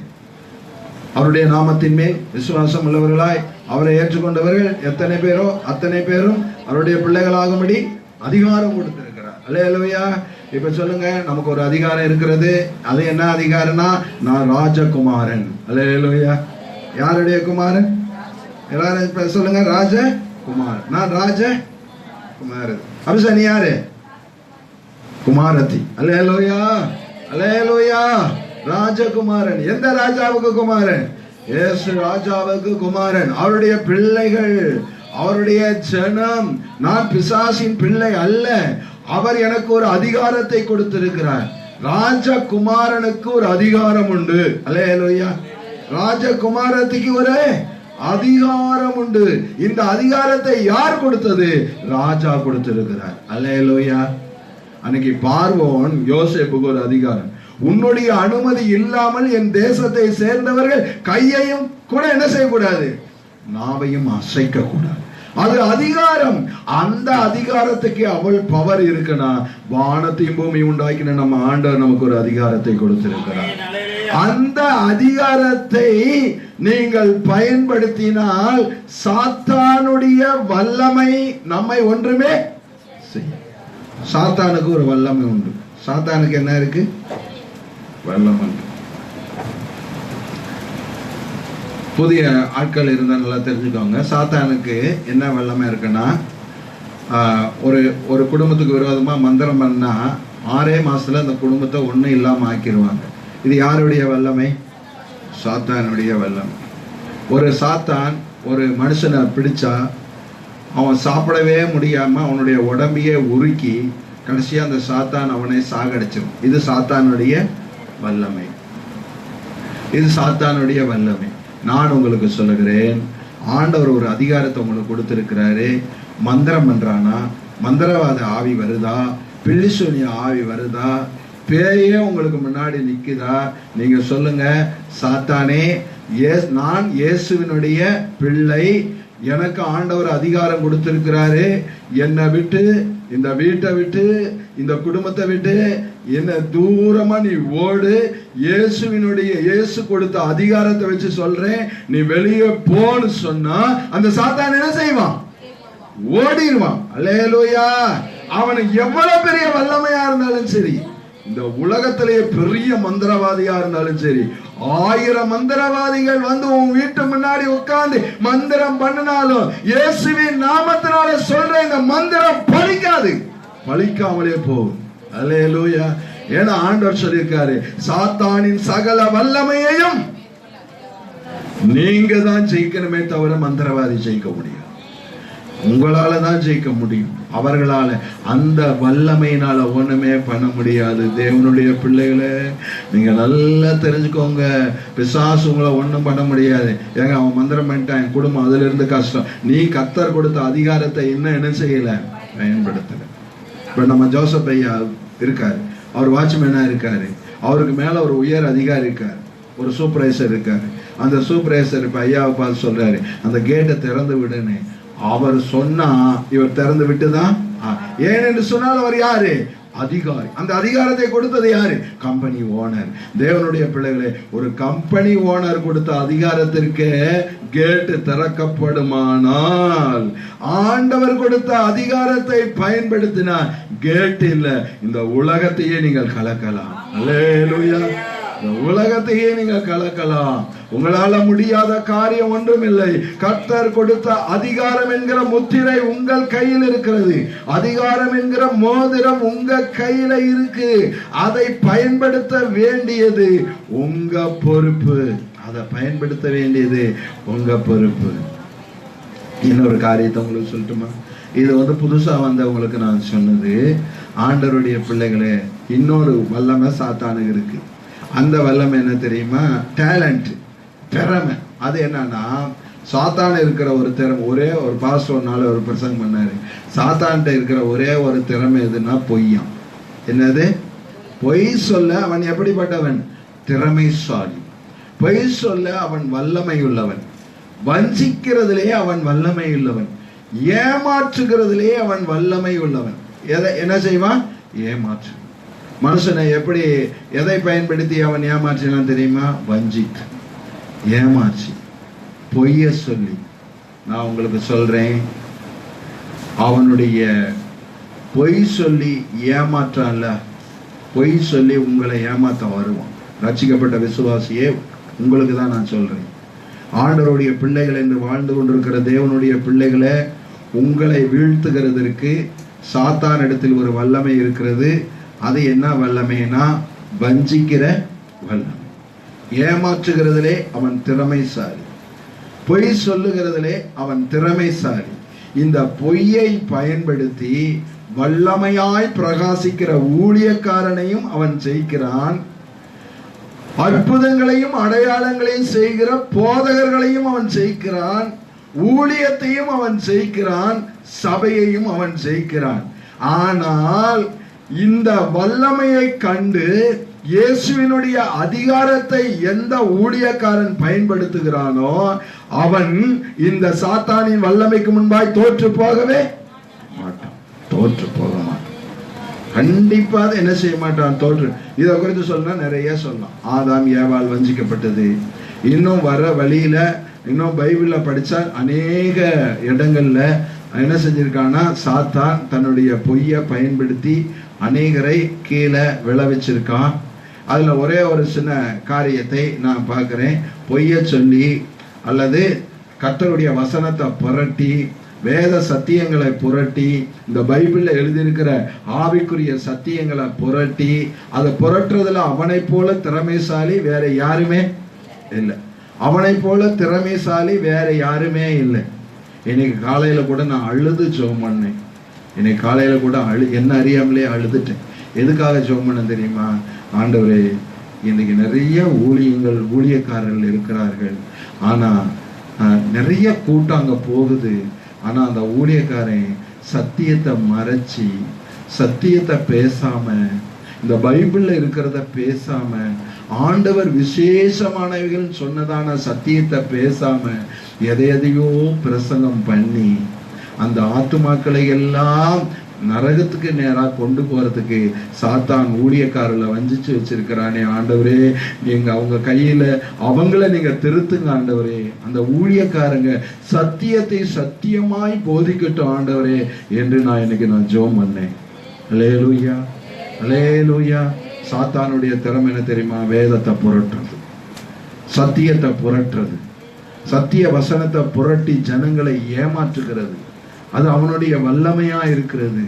அவருடைய நாமத்தின் மேல் விசுவாசம் உள்ளவர்களாய் அவரை ஏற்றுக்கொண்டவர்கள் எத்தனை பேரோ அத்தனை பேரும் அவருடைய பிள்ளைகளாகும்படி அதிகாரம் கொடுத்திருக்கிறார். அல்லேலூயா. இப்ப சொல்லுங்க, நமக்கு ஒரு அதிகாரம் இருக்கிறது. அது என்ன அதிகாரம்னா, நான் ராஜகுமாரன். அல்லேலூயா. யாருடைய குமாரன்? எல்லாரும் சொல்லுங்க, ராஜகுமாரன். நான் ராஜகுமாரன். அபிஷா, நீ யாரு? குமாரத்தி. அல்லேலூயா, அல்லேலூயா. ராஜகுமாரன். எந்த ராஜாவுக்கு குமாரன்? இயேசு ராஜாவுக்கு குமாரன். அவருடைய பிள்ளைகள், அவருடைய ஜனம். நான் பிசாசின் பிள்ளை அல்ல. அவர் எனக்கு ஒரு அதிகாரத்தை கொடுத்திருக்கிறார். ராஜகுமாரனுக்கு ஒரு அதிகாரம் உண்டு. அல்லேலூயா. ராஜகுமாரத்துக்கு ஒரு அதிகாரம் உண்டு. இந்த அதிகாரத்தை யார் கொடுத்தது? ராஜா கொடுத்திருக்கிறார். அல்லேலூயா. அன்னைக்கு பார்வோன் யோசேப்புக்கு ஒரு அதிகாரம், உன்னுடைய அனுமதி இல்லாமல் என் தேசத்தை சேர்ந்தவர்கள் கையையும் கூட என்ன செய்யக்கூடாது? நாவையும் அசைக்க கூடாது. அது அதிகாரம். அந்த அதிகாரத்துக்கு அவள் பவர் இருக்குன்னா, வானத்தையும் பூமி உண்டாக்கின நம்ம ஆண்டவர் நமக்கு ஒரு அதிகாரத்தை கொடுத்திருக்கிறார். அந்த அதிகாரத்தை நீங்கள் பயன்படுத்தினால் சாத்தானுடைய வல்லமை நம்மை ஒன்றுமே செய்யும். சாத்தானுக்கு ஒரு வல்லமை உண்டு. சாத்தானுக்கு என்ன இருக்கு? வல்லமை. புதிய ஆட்கள் இருந்தா நல்லா தெரிஞ்சுக்கோங்க. சாத்தானுக்கு என்ன வல்லமை இருக்குன்னா, ஒரு குடும்பத்துக்கு விரோதமா மந்திரம் பண்ணா 6 மாசத்துல அந்த குடும்பத்தை ஒண்ணும் இல்லாம ஆக்கிடுவாங்க. இது யாருடைய வல்லமை? சாத்தானுடைய வல்லமை. ஒரு சாத்தான் ஒரு மனுஷனை பிடிச்சா அவன் சாப்பிடவே முடியாம அவனுடைய உடம்பையே உருக்கி கடைசியா அந்த சாத்தான் அவனை சாகடிச்சிடும். இது சாத்தானுடைய வல்லமை. இது சாத்தானுடைய வல்லமை. நான் உங்களுக்கு சொல்லுகிறேன், ஆண்டவர் ஒரு அதிகாரத்தை உங்களுக்கு கொடுத்திருக்கிறாரு. மந்திரம் பண்றானா, மந்திரவாத ஆவி வருதா, பில்லிசூனிய ஆவி வருதா, பேயே உங்களுக்கு முன்னாடி நிக்குதா, நீங்க சொல்லுங்க, சாத்தானே, நான் இயேசுவினுடைய பிள்ளை, எனக்கு ஆண்டவர் அதிகாரம் கொடுத்திருக்கிறாரு. என்னை விட்டு, இந்த வீட்டை விட்டு, இந்த குடும்பத்தை விட்டு என்ன தூரமா நீ ஓடு. இயேசு கொடுத்த அதிகாரத்தை வச்சு சொல்றேன், நீ வெளியே போன்னு சொன்னா அந்த சாத்தான் என்ன செய்வான்? ஓடிடுவான். அல்லேலூயா. அவனுக்கு எவ்வளவு பெரிய வல்லமையா இருந்தாலும் சரி, இந்த உலகத்திலேயே பெரிய மந்திரவாதியா இருந்தாலும் சரி, 1000 மந்திரவாதிகள் வந்து உன் வீட்டு முன்னாடி உட்கார்ந்து மந்திரம் பண்ணினாலும் இயேசுவின் நாமத்தினால சொல்ற இந்த மந்திரம் பலிக்காது, பலிக்காமலே போகும். அல்லேலூயா. ஏன்னா ஆண்டவர் சொல்லியிருக்காரு, சாத்தானின் சகல வல்லமையையும் நீங்க தான் ஜெயிக்கணுமே தவிர மந்திரவாதி ஜெயிக்க முடியும். உங்களால தான் ஜெயிக்க முடியும். அவர்களால அந்த வல்லமையினால ஒண்ணுமே பண்ண முடியாது. தேவனுடைய பிள்ளைகளே, நீங்க நல்லா தெரிஞ்சுக்கோங்க, பிசாசு உங்களை ஒண்ணும் பண்ண முடியாது. ஏங்க அவன் மந்திரம் பண்ணிட்டான், என் குடும்பம் அதுல இருந்து கஷ்டம். நீ கர்த்தர் கொடுத்த அதிகாரத்தை என்ன செய்யல? பயன்படுத்தல. இப்ப நம்ம ஜோசப் ஐயா இருக்காரு, அவர் வாட்ச்மேனா இருக்காரு, அவருக்கு மேல ஒரு உயர் அதிகாரி இருக்காரு, ஒரு சூப்பர்வைசர் இருக்காரு. அந்த சூப்பர்வைசர் இப்ப ஐயாவை பார்த்து சொல்றாரு, அந்த கேட்டை திறந்து விடுன்னு. அவர் சொன்னா இவர் திறந்து விட்டுதான். ஏனென்று சொன்னால் அவர் யாரு? அதிகாரி. அந்த அதிகாரத்தை கொடுத்தது யாரு? Company owner. தேவனுடைய பிள்ளைகளே, ஒரு கம்பெனி ஓனர் கொடுத்த அதிகாரத்திற்கு கேட்டு திறக்கப்படுமானால், ஆண்டவர் கொடுத்த அதிகாரத்தை பயன்படுத்தினார் கேட் இல்ல, இந்த உலகத்தையே நீங்கள் கலக்கலாம். அல்லேலூயா. இந்த உலகத்தையே நீங்கள் கலக்கலாம். உங்களால முடியாத காரியம் ஒன்றும் இல்லை. கர்த்தர் கொடுத்த அதிகாரம் என்கிற முத்திரை உங்கள் கையில் இருக்கிறது. அதிகாரம் என்கிற மோதிரம் உங்க கையில இருக்கு. அதை பயன்படுத்த வேண்டியது உங்க பொறுப்பு. அதை பயன்படுத்த வேண்டியது உங்க பொறுப்பு. இன்னொரு காரியத்தை உங்களுக்கு சொல்லட்டுமா? இது புதுசா வந்தவங்களுக்கு நான் சொன்னது. ஆண்டவருடைய பிள்ளைகளே, இன்னொரு வல்லமை சாத்தானுக்கு இருக்கு. அந்த வல்லமை என்ன தெரியுமா? டேலண்ட், திறமை. அது என்னன்னா, சாத்தான இருக்கிற ஒரு திறமை, ஒரே ஒரு பாஸ்டர்னால ஒரு பிரசங்கம் பண்ணாரு, சாத்தான்கிட்ட இருக்கிற ஒரே ஒரு திறமை எதுன்னா பொய்யாம். என்னது? பொய் சொல்ல அவன் எப்படிப்பட்டவன்? திறமைசாலி. பொய் சொல்ல அவன் வல்லமை உள்ளவன். வஞ்சிக்கிறதுலே அவன் வல்லமை உள்ளவன். ஏமாற்றுகிறதுலே அவன் வல்லமை உள்ளவன். என்ன செய்வான்? ஏமாற்று. மனுஷனை எப்படி, எதை பயன்படுத்தி அவன் ஏமாற்றினான் தெரியுமா? வஞ்சித்து, ஏமாற்றி, பொய்ய சொல்லி. நான் உங்களுக்கு சொல்றேன், அவனுடைய பொய் சொல்லி ஏமாற்றான்ல, பொய் சொல்லி உங்களை ஏமாத்த வருவான். ரட்சிக்கப்பட்ட விசுவாசியே, உங்களுக்கு தான் நான் சொல்றேன். ஆண்டவருடைய பிள்ளைகள் என்று வாழ்ந்து கொண்டிருக்கிற தேவனுடைய பிள்ளைகளை உங்களை வீழ்த்துகிறதற்கு சாத்தான் இடத்தில் ஒரு வல்லமை இருக்கிறது. அது என்ன வல்லமைனா? வஞ்சிக்கிற வல்லமை. ஏமாற்றுகிறதிலே அவன் திறமைசாலி, பொய் சொல்லுகிறதிலே அவன் திறமைசாலி. இந்த பொய்யை பயன்படுத்தி வல்லமையாய் பிரகாசிக்கிற ஊழியக்காரனையும் அவன் ஜெயிக்கிறான். அற்புதங்களையும் அடையாளங்களையும் செய்கிற போதகர்களையும் அவன் ஜெயிக்கிறான். ஊழியத்தையும் அவன் ஜெயிக்கிறான். சபையையும் அவன் ஜெயிக்கிறான். ஆனால் இந்த வல்லமையை கண்டு இயேசுவினுடைய அதிகாரத்தை எந்த ஊழியக்காரன் பயன்படுத்துகிறானோ அவன் இந்த சாத்தானின் வல்லமைக்கு முன்பாய் தோற்று போகவே மாட்டான். தோற்று போக மாட்டான். கண்டிப்பா என்ன செய்ய மாட்டான்? தோற்று. இதை குறித்து சொன்னா நிறைய சொல்லலாம். ஆதாம் ஏவாள் வஞ்சிக்கப்பட்டது. இன்னும் வர வழியில, இன்னும் பைபிள்ல படிச்சா அநேக இடங்கள்ல என்ன செஞ்சிருக்கான்னா, சாத்தான் தன்னுடைய பொய்யை பயன்படுத்தி அநேகரை கீழே விளைவிச்சிருக்கான். அதுல ஒரே ஒரு சின்ன காரியத்தை நான் பார்க்கிறேன். பொய்ய சொல்லி அல்லது கர்த்தருடைய வசனத்தை புரட்டி, வேத சத்தியங்களை புரட்டி, இந்த பைபிள்ல எழுதியிருக்கிற ஆவிக்குரிய சத்தியங்களை புரட்டி, அதை புரட்டுறதுல அவனை போல திறமைசாலி வேற யாருமே இல்லை. அவனை போல திறமைசாலி வேற யாருமே இல்லை. இன்னைக்கு காலையில கூட நான் அழுது ஜெபம் பண்ணேன். இன்னைக்கு காலையில கூட என்ன அறியாமலே அழுதுட்டேன். எதுக்காக ஜெபம் பண்ண தெரியுமா? ஆண்டவரே, இன்னைக்கு நிறைய ஊழியக்காரர்கள் இருக்கிறார்கள். ஆனா நிறைய கூட்டம் அங்க போகுது. ஆனா அந்த ஊழியக்காரன் சத்தியத்தை மறைச்சி, சத்தியத்தை பேசாம, இந்த பைபிள்ல இருக்கிறத பேசாம, ஆண்டவர் விசேஷமானவைகள் சொன்னதான சத்தியத்தை பேசாம எதையோ பிரசங்கம் பண்ணி அந்த ஆத்துமாக்களை எல்லாம் நரகத்துக்கு நேரா கொண்டு போறதுக்கு சாத்தான் ஊழியக்காரர்களை வஞ்சிச்சு வச்சிருக்கிறானே. ஆண்டவரே, நீங்க அவங்க கையில அவங்கள நீங்க திருத்துங்க ஆண்டவரே. அந்த ஊழியக்காரங்க சத்தியத்தை சத்தியமாய் போதிக்கட்டும் ஆண்டவரே என்று நான் ஜெபம் பண்ணேன். அல்லேலூயா, அல்லேலூயா. சாத்தானுடைய திறமை என்ன தெரியுமா? வேதத்தை புரட்டுறது, சத்தியத்தை புரட்டுறது, சத்திய வசனத்தை புரட்டி ஜனங்களை ஏமாற்றுகிறது. அது அவனுடைய வல்லமையா இருக்கிறது.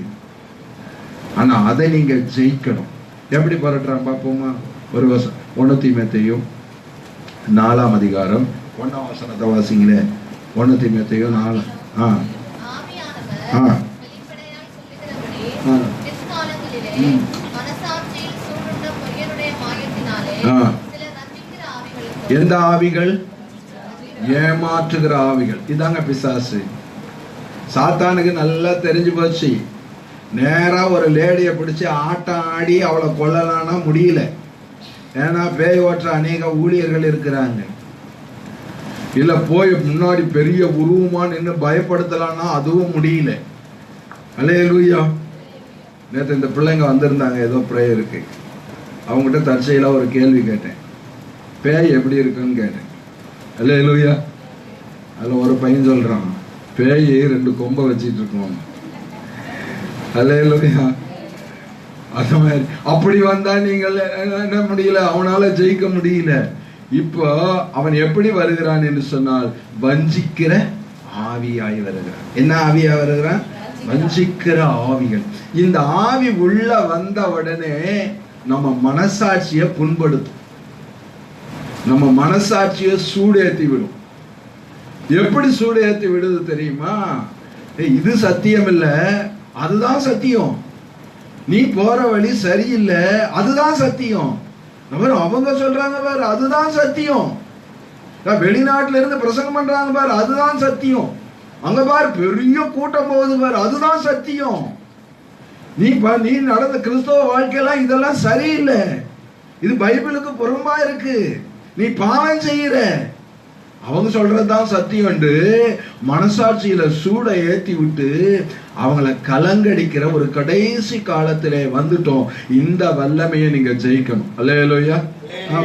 ஆனா அதை நீங்க ஜெயிக்கணும். எப்படி புரட்டுறான் பார்ப்போமா? ஒரு 1 தீமோத்தேயும் 4ஆம் அதிகாரம் 1ஆம் வசனத்தை வாசிங்களே. 1 தீமோத்தேயும் 4. எந்த ஆவிகள்? ஏமாற்றுகிற ஆவிகள். இதாங்க பிசாசு. சாத்தானுக்கு நல்லா தெரிஞ்சு போச்சு. நேரா ஒரு லேடியை பிடிச்சி ஆட்டம் ஆடி அவளை கொல்லலான்னா முடியல. ஏன்னா பேய் ஓட்டுற அநேக ஊழியர்கள் இருக்கிறாங்க. இல்ல போய் முன்னாடி பெரிய உருவமா நின்று பயப்படுத்தலான்னா அதுவும் முடியல. அல்லேலூயா. நேற்று இந்த பிள்ளைங்க வந்திருந்தாங்க ஏதோ பிரேயருக்கு. அவங்ககிட்ட தற்செயலா ஒரு கேள்வி கேட்டேன், பேய் எப்படி இருக்குன்னு கேட்டேன். அல்லேலூயா. அதுல ஒரு பையன் சொல்றான், பேய் 2 கொம்பை வச்சிட்டு இருக்கோம். அல்லேலூயா. அது மாதிரி அப்படி வந்தா நீங்கள் என்ன முடியல, அவனால ஜெயிக்க முடியல. இப்போ அவன் எப்படி வருகிறான் என்று சொன்னால் வஞ்சிக்கிற ஆவியாய் வருகிறான். என்ன ஆவியாய் வருகிறான்? வஞ்சிக்கிற ஆவிகள். இந்த ஆவி உள்ள வந்த உடனே நம்ம மனசாட்சியை புண்படுத்தும், நம்ம மனசாட்சியை சூடேற்றி விடும். எப்படி சூடேற்றி விடுது தெரியுமா? இது சத்தியம் இல்ல, அதுதான் சத்தியம். நீ போற வழி சரியில்லை, அதுதான் சத்தியம். அவங்க சொல்றாங்க பாரு, அதுதான் சத்தியம். வெளிநாட்டுல இருந்து பிரசங்கம் பண்றாங்க பாரு, அதுதான் சத்தியம். அங்க பாரு பெரிய கூட்டம் போகுது பாரு, அதுதான் சத்தியம். நீ நடந்த கிறிஸ்தவ வாழ்க்கையெல்லாம் இதெல்லாம் சரியில்லை, இது பைபிளுக்கு புறம்பா இருக்கு, நீ பாவம் செய்யற. அவங்க சொல்றதுதான் சத்தியம் என்று மனசாட்சியில சூட ஏத்தி விட்டு அவங்கள கலங்கடிக்கிற ஒரு கடைசி காலத்திலே வந்துட்டோம். இந்த வல்லமையை நீங்க ஜெயிக்கணும். அல்லேலூயா.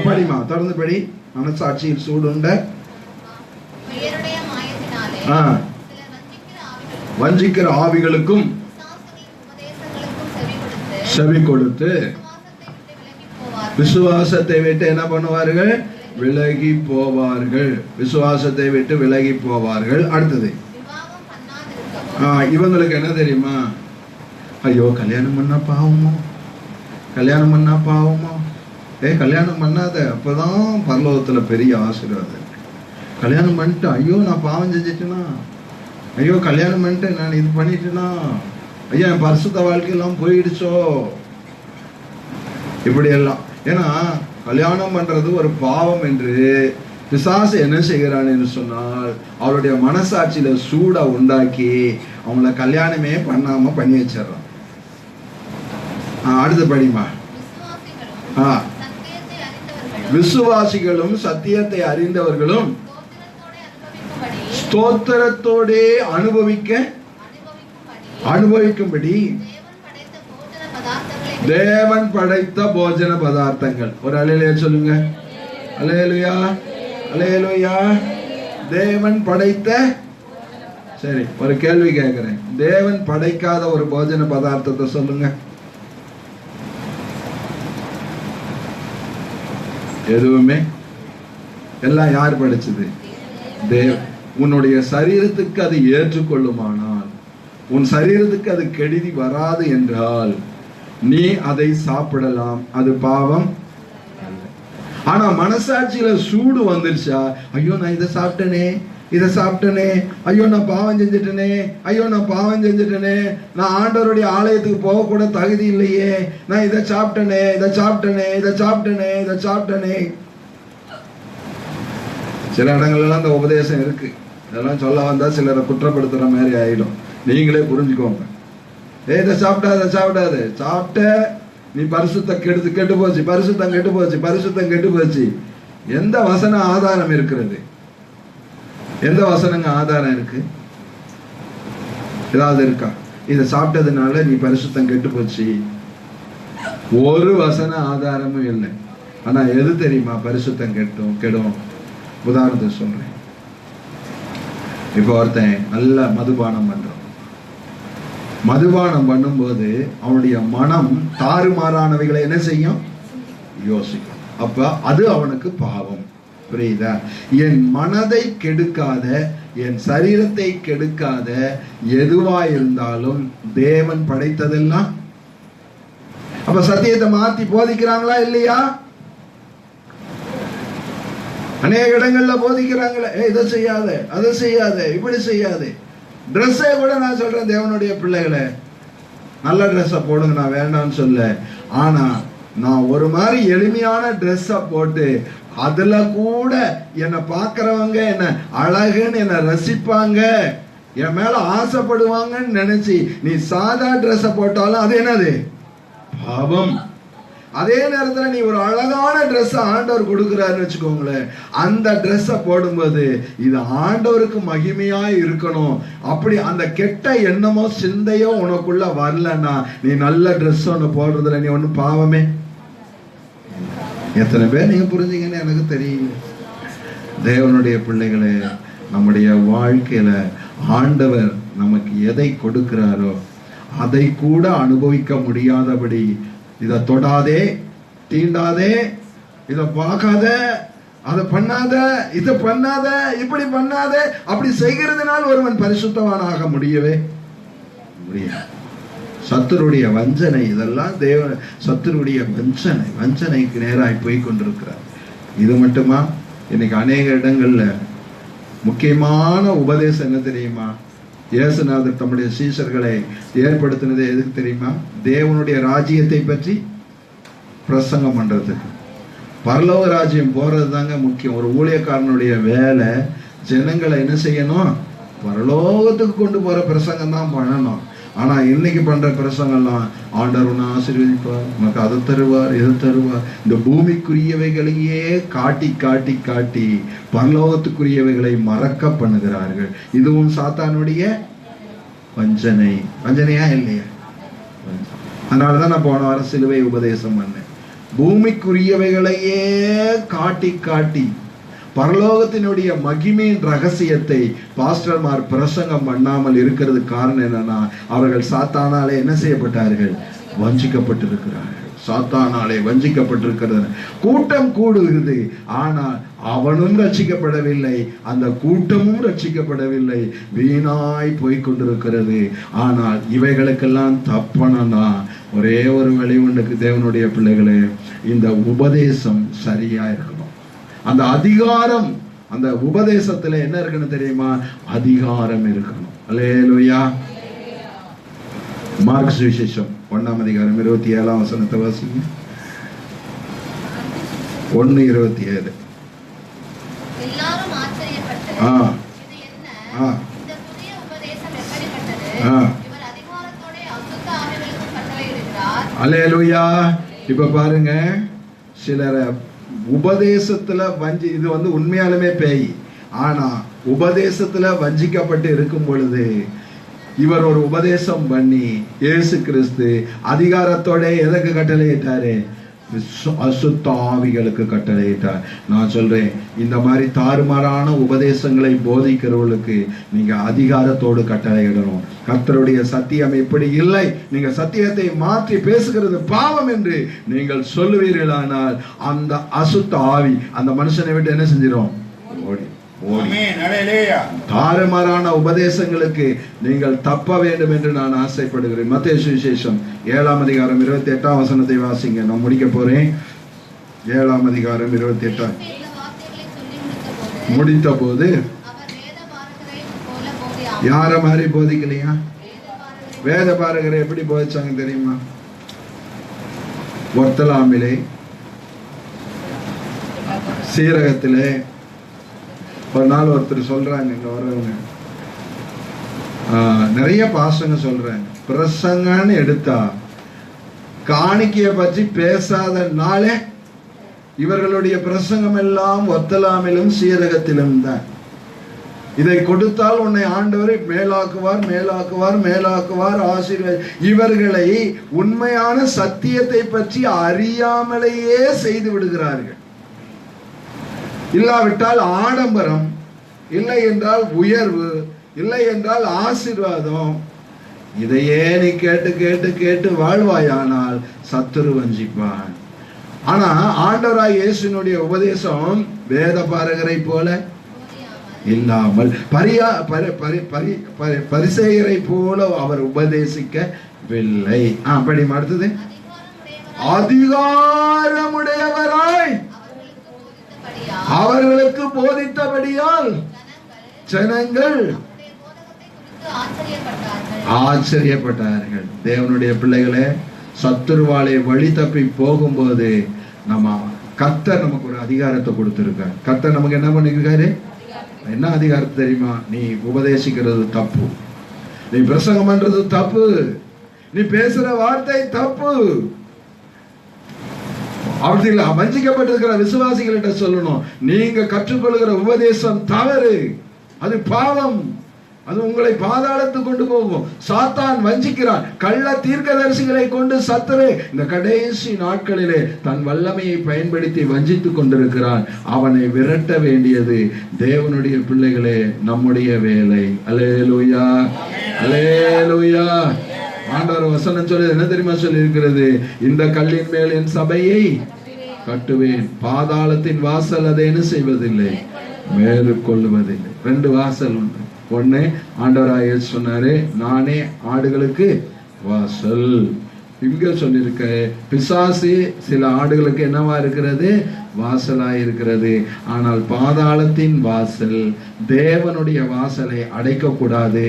படிமா, தொடர்ந்து படி. மனசாட்சியில் சூடுண்ட வஞ்சிக்கிற ஆவிகளுக்கும் செவி கொடுத்து விசுவாசத்தை விட்டு என்ன பண்ணுவார்கள்? விலகி போவார்கள். விசுவாசத்தை விட்டு விலகி போவார்கள். அடுத்தது இவங்களுக்கு என்ன தெரியுமா? ஐயோ கல்யாணம் பண்ணா பாவமோ, கல்யாணம் பண்ணா பாவமோ. கல்யாணம் பண்ணாத, அப்பதான் பரலோகத்துல பெரிய ஆசீர்வாதம் இருக்கு. கல்யாணம் பண்ணிட்டு ஐயோ நான் பாவம் செஞ்சிட்டேனா, ஐயோ கல்யாணம் பண்ணிட்டு நான் இது பண்ணிட்டேனா, ஐயோ என் பரிசுத்த வாழ்க்கையெல்லாம் போயிடுச்சோ, இப்படி எல்லாம். ஏன்னா கல்யாணம் பண்றது ஒரு பாவம் என்று பிசாசு என்ன செய்கிறான் என்று சொன்னால் அவருடைய மனசாட்சியில சூட உண்டாக்கி அவங்கள கல்யாணமே பண்ணாம பண்ணி வச்சிடறான். அடுத்த படிமா. விசுவாசிகளும் சத்தியத்தை அறிந்தவர்களும் ஸ்தோத்திரத்தோடே அனுபவிக்கும்படி தேவன் படைத்த போஜன பதார்த்தங்கள். ஒரு அல்லேலூயா சொல்லுங்க. அல்லேலூயா, அல்லேலூயா. தேவன் படைத்த. சரி, ஒரு கேள்வி கேட்கிறேன், தேவன் படைக்காத ஒரு போஜன பதார்த்தத்தை சொல்லுங்க. எதுவுமே. எல்லாம் யார் படைச்சது? தேவன். உன்னுடைய சரீரத்துக்கு அது ஏற்றுக்கொள்ளுமானால், உன் சரீரத்துக்கு அது கெடுதி வராது என்றால் நீ அதை சாப்பிடலாம், அது பாவம் அல்ல. ஆனா மனசாட்சியில சூடு வந்துருச்சா, ஐயோ நான் இதை சாப்பிட்டனே, ஐயோ நான் பாவம் செஞ்சுட்டனே, ஐயோ நான் பாவம் செஞ்சுட்டனே, நான் ஆண்டவருடைய ஆலயத்துக்கு போக கூட தகுதி இல்லையே, நான் இதை சாப்பிட்டனே. சில இடங்கள்லாம் அந்த உபதேசம் இருக்கு. இதெல்லாம் சொல்ல வந்தா சிலரை குற்றப்படுத்துற மாதிரி ஆயிடும். நீங்களே புரிஞ்சுக்கோங்க. இதை சாப்பிடாத, சாப்பிட்ட நீ பரிசுத்தம் கெட்டு போச்சு, பரிசுத்தம் கெட்டு போச்சு. எந்த வசன ஆதாரம் இருக்கிறது? எந்த வசனங்க ஆதாரம் இருக்கு? ஏதாவது இருக்கா? இதை சாப்பிட்டதுனால நீ பரிசுத்தம் கெட்டு போச்சு? ஒரு வசன ஆதாரமும் இல்லை. ஆனா எது தெரியுமா பரிசுத்தம் கெடும்? உதாரணத்தை சொல்றேன். இப்ப ஒருத்தன் நல்ல மதுபானம் பண்றான். மதுபானம் பண்ணும்போது அவனுடைய மனம் தாறுமாறானவைகளை என்ன செய்யும்? யோசிக்கும். அப்ப அது அவனுக்கு பாவம். புரியுதா? என் மனதை கெடுக்காத, என் சரீரத்தை கெடுக்காத எதுவா இருந்தாலும் தேவன் படைத்ததெல்லாம். அப்ப சத்தியத்தை மாத்தி போதிக்கிறாங்களா இல்லையா? அநேக இடங்கள்ல போதிக்கிறாங்களே, இதை செய்யாத, அதை செய்யாத, இப்படி செய்யாதே. ட்ரெஸ்ஸே கூட நான் சொல்றேன், தேவனுடைய பிள்ளைகளை நல்ல ட்ரெஸ்ஸை போடுங்க, நான் வேண்டாம்னு சொல்ல. ஆனா நான் ஒரு மாதிரி எளிமையான ட்ரெஸ்ஸை போட்டு அதுல கூட என்னை பார்க்கறவங்க என்ன அழகுன்னு என்னை ரசிப்பாங்க என் மேல ஆசைப்படுவாங்கன்னு நினைச்சு நீ சாதா ட்ரெஸ் போட்டாலும் அது என்னது? பாவம். அதே நேரத்துல நீ ஒரு அழகான ட்ரெஸ் ஆண்டவர் கொடுக்கிறாருன்னு வச்சுக்கோங்களேன், அந்த ட்ரெஸ்ஸ போடும்போது இது ஆண்டவருக்கு மகிமையா இருக்கணும், அப்படி அந்த கெட்ட எண்ணமோ சிந்தையோ உனக்குள்ள வரலன்னா நீ நல்ல ட்ரெஸ் ஒண்ணு போடுறதுல நீ ஒண்ணு பாவமே. எத்தனை பேர் நீங்க புரிஞ்சீங்கன்னு எனக்கு தெரியல. தேவனுடைய பிள்ளைகளே, நம்முடைய வாழ்க்கையில ஆண்டவர் நமக்கு எதை கொடுக்கிறாரோ அதை கூட அனுபவிக்க முடியாதபடி, இதை தொடாதே, தீண்டாதே, இதை பார்க்காத, அதை பண்ணாத, இதை பண்ணாத, இப்படி பண்ணாத, அப்படி செய்கிறதுனால் ஒருவன் பரிசுத்தவானாக முடியவே முடியாது. சத்துருடைய வஞ்சனை, இதெல்லாம் சத்துருடைய வஞ்சனைக்கு நேராய் போய் கொண்டிருக்கிறார். இது மட்டுமா? இன்னைக்கு அநேக இடங்கள்ல முக்கியமான உபதேசம் என்ன தெரியுமா? இயேசுநாதர் தம்முடைய சீஷர்களை ஏற்படுத்தினது எதுக்கு தெரியுமா? தேவனுடைய ராஜ்யத்தை பற்றி பிரசங்கம் பண்றதுக்கு. பரலோக ராஜ்யம் போறது தாங்க முக்கியம். ஒரு ஊழியக்காரனுடைய வேலை ஜனங்களை என்ன செய்யணும்? பரலோகத்துக்கு கொண்டு போற பிரசங்கம் தான் பண்ணணும். ஆனா இன்னைக்கு பண்ற பிரசங்கம்லாம் ஆண்டவர் உன்னை ஆசீர்வதிப்பார், உனக்கு அதை தருவார், இதை தருவார், இந்த பூமிக்குரியவைகளையே காட்டி காட்டி காட்டி பரலோகத்துக்குரியவைகளை மறக்க பண்ணுகிறார்கள். இதுவும் சாத்தானுடைய வஞ்சனையா இல்லையா? அதனாலதான் நான் போன வாரம் சிலுவை உபதேசம் பண்ணேன். பூமிக்குரியவைகளையே காட்டி காட்டி பரலோகத்தினுடைய மகிமையின் ரகசியத்தை பாஸ்டர்மார் பிரசங்கம் பண்ணாமல் இருக்கிறது காரணம் என்னன்னா, அவர்கள் சாத்தானாலே என்ன செய்யப்பட்டார்கள்? வஞ்சிக்கப்பட்டிருக்கிறார்கள். சாத்தானாலே வஞ்சிக்கப்பட்டிருக்கிறது. கூட்டம் கூடுகிறது, ஆனால் அவனும் ரட்சிக்கப்படவில்லை, அந்த கூட்டமும் ரட்சிக்கப்படவில்லை, வீணாய் போய்கொண்டிருக்கிறது. ஆனால் இவைகளுக்கெல்லாம் தப்பனா ஒரே ஒரு வழி உண்டுக்கு தேவனுடைய பிள்ளைகளே, இந்த உபதேசம் சரியா இருக்கணும். அந்த அதிகாரம், அந்த உபதேசத்துல என்ன இருக்குன்னு தெரியுமா? அதிகாரம் இருக்கணும். அல்லேலூயா. மார்க் சுவிசேஷம் 1ஆம் அதிகாரம் 27ஆம் வசனத்தை வாசிங்க. 1:27. எல்லாரும் ஆச்சரியப்பட்டு இது என்ன? இந்த புதிய உபதேசம் எப்படிப்பட்டது? இவர் அதிகாரத்தோட அசுத்த ஆவிகளுக்கு கட்டளையிடுகிறார். அல்லேலூயா. இப்ப பாருங்க, சிலர் உபதேசத்துல இது உண்மையாலுமே பேய், ஆனா உபதேசத்துல வஞ்சிக்கப்பட்டு இருக்கும் பொழுது இவர் ஒரு உபதேசம் பண்ணி இயேசு கிறிஸ்து அதிகாரத்தோட எதற்கு கட்டளையிட்டாரு? அசுத்த ஆவிகளுக்கு கட்டளையிட்டார். நான் சொல்றேன், இந்த மாதிரி தாறுமாறான உபதேசங்களை போதிக்கிறவர்களுக்கு நீங்க அதிகாரத்தோடு கட்டளையிடணும். கர்த்தருடைய சத்தியம் இப்படி இல்லை, நீங்க சத்தியத்தை மாற்றி பேசுகிறது பாவம் என்று நீங்கள் சொல்லுவீர்களானால் அந்த அசுத்த ஆவி அந்த மனுஷனை விட்டு என்ன செஞ்சிடும்? ஓடி. தாறுமாறான உபதேசங்களுக்கு நீங்கள் தப்ப வேண்டும் என்று நான் ஆசைப்படுகிறேன். மத்தேயு சுவிசேஷம் 7ஆம் அதிகாரம் 28ஆம் வசனத்தை வாசிங்க. நான் முடிக்க போறேன். 7ஆம் அதிகாரம் 28 முடித்த போது யார மாதிரி போதிக்கலையா? வேத பாரகரை எப்படி போதிச்சாங்க தெரியுமா? ஒர்த்தலாமிலே, சீரகத்திலே. ஒரு நாள் ஒருத்தர் சொல்றாங்க, இங்க வர்றவங்க நிறைய பாசங்க சொல்றாங்க, பிரசங்கன்னு எடுத்தா காணிக்கைய பற்றி பேசாத நாளே இவர்களுடைய பிரசங்கம் எல்லாம் ஒத்தலாமிலும் சீரகத்திலும் தான். இதை கொடுத்தால் உன்னை ஆண்டவரை மேலாக்குவார், மேலாக்குவார், மேலாக்குவார், ஆசீர்வாத. இவர்களை உண்மையான சத்தியத்தை பற்றி அறியாமலேயே செய்து விடுகிறார்கள். இல்லாவிட்டால் ஆடம்பரம், இல்லை என்றால் உயர்வு, இல்லை என்றால் ஆசீர்வாதம். இதையே நீ கேட்டு கேட்டு கேட்டு வாழ்வாயானால் சத்துரு வஞ்சிப்பான். ஆனா ஆண்டவராய் இயேசுனுடைய உபதேசம் வேத பாரகரை போல இல்லாமல் பரிசேயரை போல அவர் உபதேசிக்கவில்லை. அப்படி அடுத்தது, அதிகாரமுடையவராய் அவர்களுக்கு போதித்தபடியால் ஜனங்கள் ஆச்சரியப்பட்டார்கள். தேவனுடைய பிள்ளைகளே, சத்துருவாளை வழி தப்பி போகும்போது நம்ம கர்த்தர் நமக்கு ஒரு அதிகாரத்தை கொடுத்திருக்கார். கர்த்தர் நமக்கு என்ன பண்ணிருக்காரு? என்ன அதிகாரத்தை தெரியுமா? நீ உபதேசிக்கிறது தப்பு, நீ பிரசங்கம் பண்றது தப்பு, நீ பேசுற வார்த்தை தப்பு. அவர்கள் வஞ்சிக்கப்பட்டிருக்கிற விசுவாசிகள்கிட்ட சொல்லணும், நீங்க கற்றுக்கொள்கிற உபதேசம் தவறு, அது பாவம், அது உங்களை பாதாளத்துக்கு கொண்டு போகும். சாத்தான் வஞ்சிக்கிறான். கள்ள தீர்க்கதரிசிகளை கொண்டு சத்துரு இந்த கடைசி நாட்களிலே தன் வல்லமையை பயன்படுத்தி வஞ்சித்துக் கொண்டிருக்கிறான். அவனை விரட்ட வேண்டியது தேவனுடைய பிள்ளைகளே நம்முடைய வேலை. அல்லேலூயா, அல்லேலூயா. ஆண்டவர் வசனம் சொல்லி என்ன தெரியுமா சொல்லி இருக்கிறது? இந்த கல்லின் மேல் என் சபையை கட்டுவேன், பாதாளத்தின் வாசல் அதை என்ன செய்வதில்லை, மேற்கொள்வதில்லை. 2 வாசல் உண்டு. ஒண்ணு, ஆண்டவராக சொன்னாரு, நானே ஆடுகளுக்கு வாசல். இங்க சொல்லியிருக்க பிசாசு சில ஆடுகளுக்கு என்னவா இருக்கிறது, வாசலாய் இருக்கிறது. ஆனால் பாதாளத்தின் வாசல் தேவனுடைய வாசலை அடைக்க கூடாது.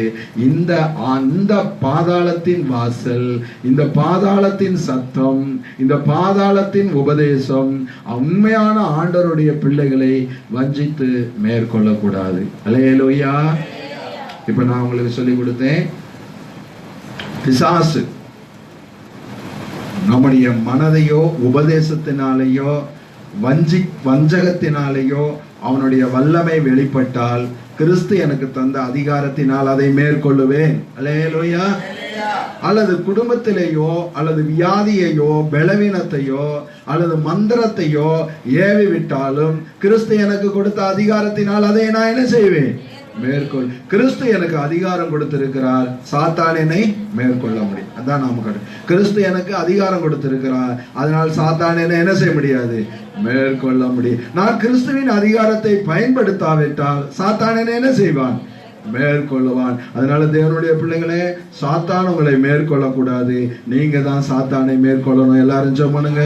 இந்த பாதாளத்தின் வாசல், இந்த பாதாளத்தின் சத்தம், இந்த பாதாளத்தின் உபதேசம் உண்மையான ஆண்டவருடைய பிள்ளைகளை வஞ்சித்து மேற்கொள்ள கூடாது. அல்லேலூயா. இப்ப நான் உங்களுக்கு சொல்லி கொடுத்தேன், பிசாசு நம்முடைய மனதையோ உபதேசத்தினாலேயோ வஞ்சகத்தினாலேயோ அவனுடைய வல்லமை வெளிப்பட்டால், கிறிஸ்து எனக்கு தந்த அதிகாரத்தினால் அதை மேற்கொள்ளுவேன். அல்லேலூயா. அல்லது குடும்பத்திலேயோ அல்லது வியாதியையோ பலவீனத்தையோ அல்லது மந்திரத்தையோ ஏவி விட்டாலும், கிறிஸ்து எனக்கு கொடுத்த அதிகாரத்தினால் அதை நான் என்ன செய்வேன், மேற்கொள். கிறிஸ்து எனக்கு அதிகாரம் கொடுத்திருக்கிறார், சாத்தான் என்னை மேற்கொள்ள முடியும். அதான் நாம கிறிஸ்து எனக்கு அதிகாரம் கொடுத்திருக்கிறார், அதனால் சாத்தான் என்ன செய்ய முடியாது, மேற்கொள்ள முடியும். நான் கிறிஸ்துவின் அதிகாரத்தை பயன்படுத்தாவிட்டால் சாத்தான் என்ன செய்வான், மேற்கொள்ளுவான். அதனால தேவனுடைய பிள்ளைகளே, சாத்தான் உங்களை மேற்கொள்ள கூடாது, நீங்க தான் சாத்தானை மேற்கொள்ளணும். எல்லாரும் ஜெபம் பண்ணுங்க.